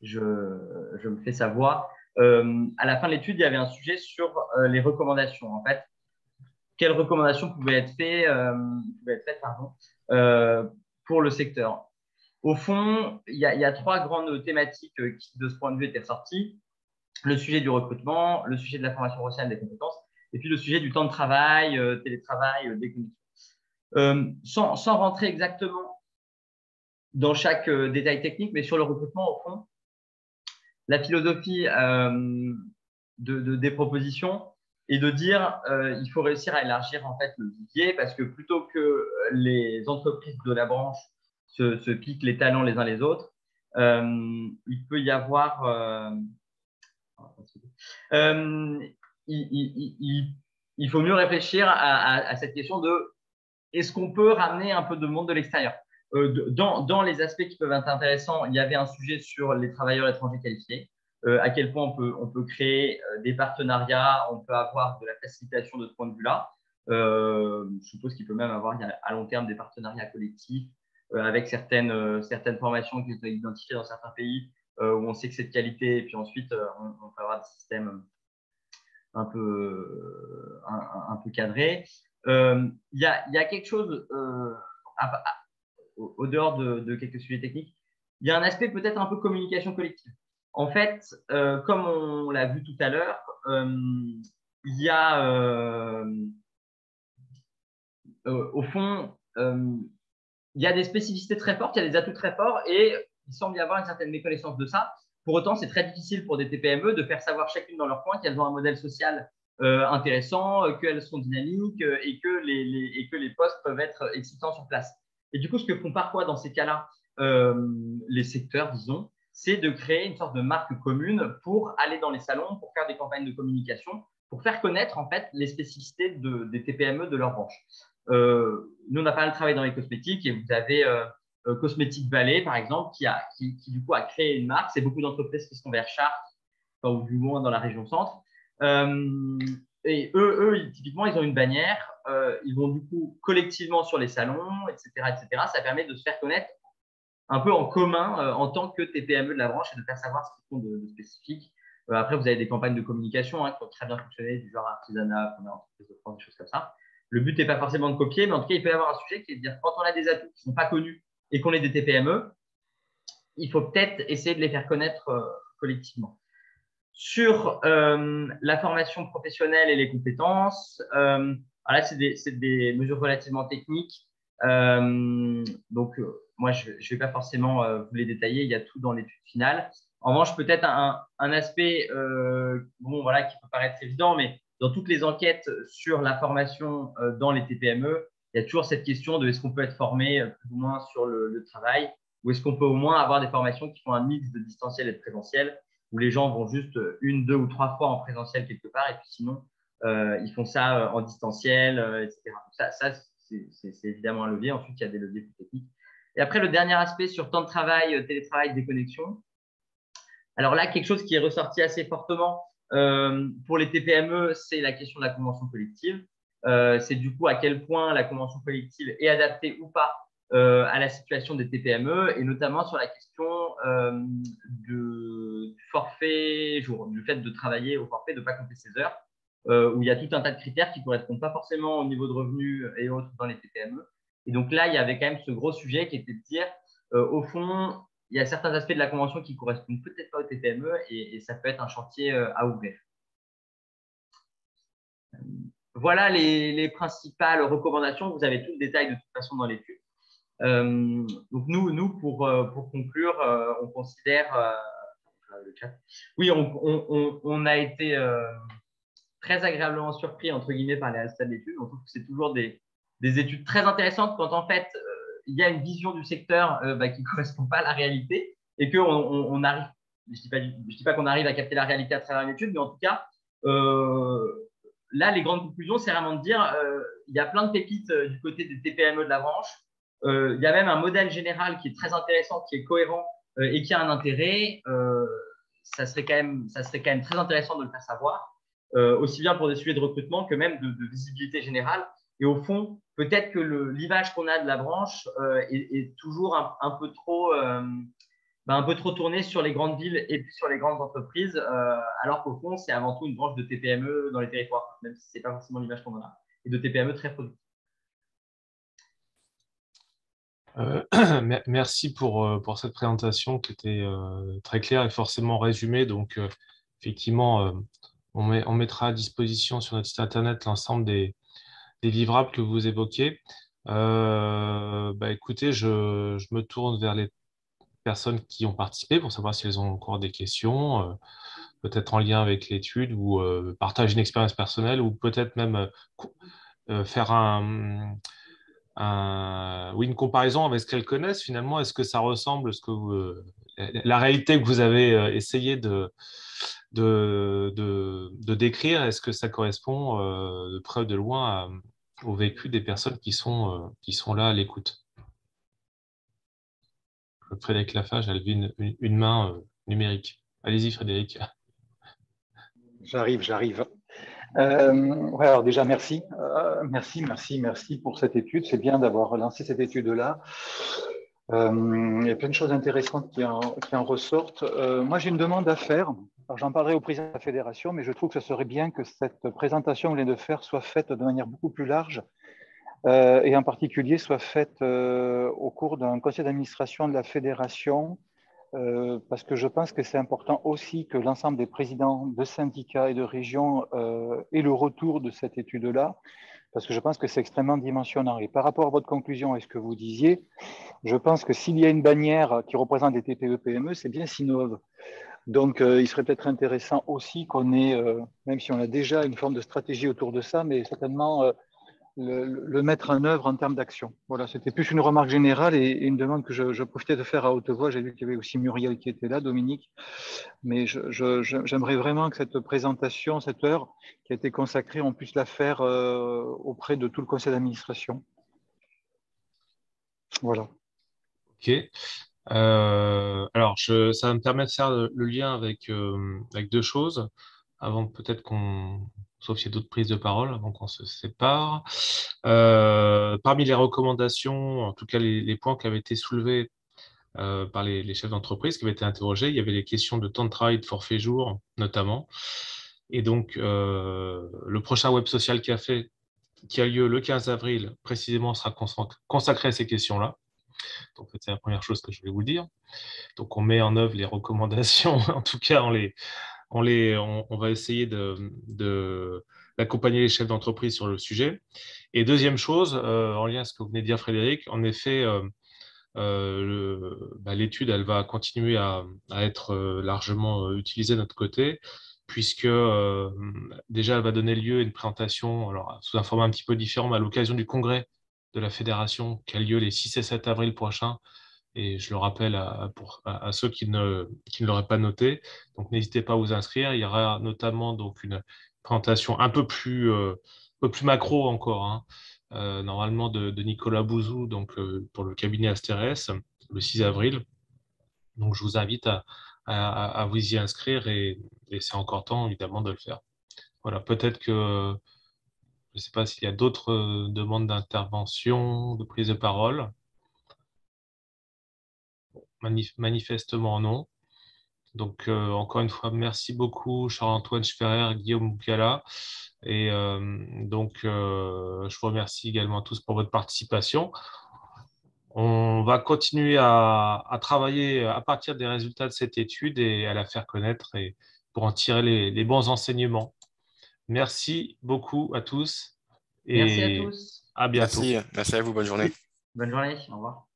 je me fais sa voix. À la fin de l'étude, il y avait un sujet sur les recommandations. En fait, quelles recommandations pouvaient être faites, pour le secteur. Au fond, il y a trois grandes thématiques qui, de ce point de vue, étaient ressorties. Le sujet du recrutement, le sujet de la formation professionnelle des compétences, et puis le sujet du temps de travail, télétravail, déconnexion. Sans rentrer exactement dans chaque détail technique, mais sur le recrutement, au fond, la philosophie des propositions est de dire il faut réussir à élargir en fait le vivier, parce que plutôt que les entreprises de la branche se piquent les talents les uns les autres, il peut y avoir il faut mieux réfléchir à cette question de est-ce qu'on peut ramener un peu de monde de l'extérieur. Dans les aspects qui peuvent être intéressants, il y avait un sujet sur les travailleurs étrangers qualifiés, à quel point on peut créer des partenariats, on peut avoir de la facilitation de ce point de vue-là. Je suppose qu'il peut même avoir à long terme des partenariats collectifs avec certaines formations qui sont identifiées dans certains pays où on sait que c'est de qualité, et puis ensuite on peut avoir des systèmes un peu cadrés. Il y a quelque chose au dehors de quelques sujets techniques. Il y a un aspect peut-être un peu communication collective. En fait, comme on l'a vu tout à l'heure, il y a au fond, il y a des spécificités très fortes, il y a des atouts très forts, et il semble y avoir une certaine méconnaissance de ça. Pour autant, c'est très difficile pour des TPME de faire savoir chacune dans leur coin qu'elles ont un modèle social intéressant, qu'elles sont dynamiques et que les postes peuvent être excitants sur place. Et du coup, ce que font parfois dans ces cas-là les secteurs, disons, c'est de créer une sorte de marque commune pour aller dans les salons, pour faire des campagnes de communication, pour faire connaître en fait les spécificités des TPME de leur branche. Nous, on a pas mal travaillé dans les cosmétiques, et vous avez Cosmétique Valley, par exemple, qui du coup a créé une marque. C'est beaucoup d'entreprises qui sont vers Chartres, enfin, ou du moins dans la région centre. Et eux, typiquement, ils ont une bannière. Ils vont du coup collectivement sur les salons, etc., etc. Ça permet de se faire connaître un peu en commun en tant que TPME de la branche, et de faire savoir ce qu'ils font de spécifique. Après, vous avez des campagnes de communication qui ont très bien fonctionné, du genre artisanat, première entreprise de France, des choses comme ça. Le but n'est pas forcément de copier, mais en tout cas, il peut y avoir un sujet qui est de dire quand on a des atouts qui ne sont pas connus et qu'on est des TPME, il faut peut-être essayer de les faire connaître collectivement. Sur la formation professionnelle et les compétences, là, c'est des mesures relativement techniques. Donc, moi, je ne vais pas forcément vous les détailler, il y a tout dans l'étude finale. En revanche, peut-être un aspect voilà, qui peut paraître évident, mais dans toutes les enquêtes sur la formation dans les TPME, il y a toujours cette question de est-ce qu'on peut être formé plus ou moins sur le travail, ou est-ce qu'on peut au moins avoir des formations qui font un mix de distanciel et de présentiel, où les gens vont juste 1, 2 ou 3 fois en présentiel quelque part, et puis sinon, ils font ça en distanciel, etc. Ça c'est évidemment un levier. Ensuite, il y a des leviers plus techniques. Et après, le dernier aspect sur temps de travail, télétravail, déconnexion. Alors là, quelque chose qui est ressorti assez fortement pour les TPME, c'est la question de la convention collective. C'est du coup à quel point la convention collective est adaptée ou pas à la situation des TPME, et notamment sur la question du forfait jour, du fait de travailler au forfait, de ne pas compter ses heures, où il y a tout un tas de critères qui ne correspondent pas forcément au niveau de revenus et autres dans les TPME. Et donc là, il y avait quand même ce gros sujet qui était de dire, au fond, il y a certains aspects de la convention qui ne correspondent peut-être pas aux TPME, et ça peut être un chantier à ouvrir. Voilà les principales recommandations. Vous avez tout le détail de toute façon dans l'étude. Donc nous pour conclure, on considère le chat. Oui, on a été très agréablement surpris entre guillemets par les résultats de l'étude. On trouve que c'est toujours des études très intéressantes quand en fait il y a une vision du secteur qui ne correspond pas à la réalité, et qu'on arrive, je dis pas qu'on arrive à capter la réalité à travers une étude, mais en tout cas là les grandes conclusions, c'est vraiment de dire il y a plein de pépites du côté des TPME de la branche. il y a même un modèle général qui est très intéressant, qui est cohérent et qui a un intérêt, ça serait quand même très intéressant de le faire savoir, aussi bien pour des sujets de recrutement que même de visibilité générale. Et au fond, peut-être que l'image qu'on a de la branche est toujours un peu trop tourné sur les grandes villes et puis sur les grandes entreprises, alors qu'au fond, c'est avant tout une branche de TPME dans les territoires, même si ce n'est pas forcément l'image qu'on en a, et de TPME très productive. Merci pour cette présentation qui était très claire et forcément résumée. Donc, effectivement, on mettra à disposition sur notre site internet l'ensemble des livrables que vous évoquez. Écoutez, je me tourne vers les personnes qui ont participé pour savoir si elles ont encore des questions, peut-être en lien avec l'étude ou partager une expérience personnelle ou peut-être même faire oui, une comparaison avec ce qu'elles connaissent finalement. Est-ce que ça ressemble à la réalité que vous avez essayé de décrire? Est-ce que ça correspond de près ou de loin au vécu des personnes qui sont là à l'écoute? Frédéric Lafage a levé une main numérique. Allez-y, Frédéric. J'arrive. Ouais, alors déjà, merci. Merci pour cette étude. C'est bien d'avoir lancé cette étude-là. Il y a plein de choses intéressantes qui en ressortent. Moi, j'ai une demande à faire. Alors, j'en parlerai au président de la fédération, mais je trouve que ce serait bien que cette présentation que vous venez de faire soit faite de manière beaucoup plus large et en particulier soit faite au cours d'un conseil d'administration de la fédération, parce que je pense que c'est important aussi que l'ensemble des présidents de syndicats et de régions aient le retour de cette étude-là, parce que je pense que c'est extrêmement dimensionnant. Et par rapport à votre conclusion et ce que vous disiez, je pense que s'il y a une bannière qui représente des TPE-PME, c'est bien Sinov. Donc, il serait peut-être intéressant aussi qu'on ait, même si on a déjà une forme de stratégie autour de ça, mais certainement le mettre en œuvre en termes d'action. Voilà, c'était plus une remarque générale et une demande que je profitais de faire à haute voix. J'ai vu qu'il y avait aussi Muriel qui était là, Dominique, mais j'aimerais vraiment que cette présentation, cette heure qui a été consacrée, on puisse la faire auprès de tout le conseil d'administration. Voilà. Ok. Alors, ça va me permettre de faire le lien avec deux choses, avant peut-être sauf s'il y a d'autres prises de parole, avant qu'on se sépare. Parmi les recommandations, en tout cas les points qui avaient été soulevés par les chefs d'entreprise qui avaient été interrogés, il y avait les questions de temps de travail, de forfait jour, notamment. Et donc, le prochain Web Social Café, qui a lieu le 15 avril, précisément, sera consacré à ces questions-là. Donc, c'est la première chose que je voulais vous dire. Donc, on met en œuvre les recommandations. En tout cas, on va essayer d'accompagner les chefs d'entreprise sur le sujet. Et deuxième chose, en lien avec ce que vous venez de dire, Frédéric, en effet, l'étude, elle va continuer à être largement utilisée de notre côté, puisque déjà, elle va donner lieu à une présentation, alors sous un format un petit peu différent, mais à l'occasion du congrès de la fédération qui a lieu les 6 et 7 avril prochains. Et je le rappelle à ceux qui ne l'auraient pas noté. Donc, n'hésitez pas à vous inscrire. Il y aura notamment donc une présentation un peu plus macro encore, hein, normalement de Nicolas Bouzou, donc pour le cabinet Astérès, le 6 avril. Donc, je vous invite à vous y inscrire et c'est encore temps, évidemment, de le faire. Voilà, peut-être que je ne sais pas s'il y a d'autres demandes d'intervention, de prise de parole. Manifestement non. Donc, encore une fois, merci beaucoup, Charles-Antoine Schferrer, Guillaume Boukala. Et je vous remercie également tous pour votre participation. On va continuer à travailler à partir des résultats de cette étude et à la faire connaître et pour en tirer les bons enseignements. Merci beaucoup à tous Merci à et tous. à bientôt. Merci à vous, bonne journée. Bonne journée, au revoir.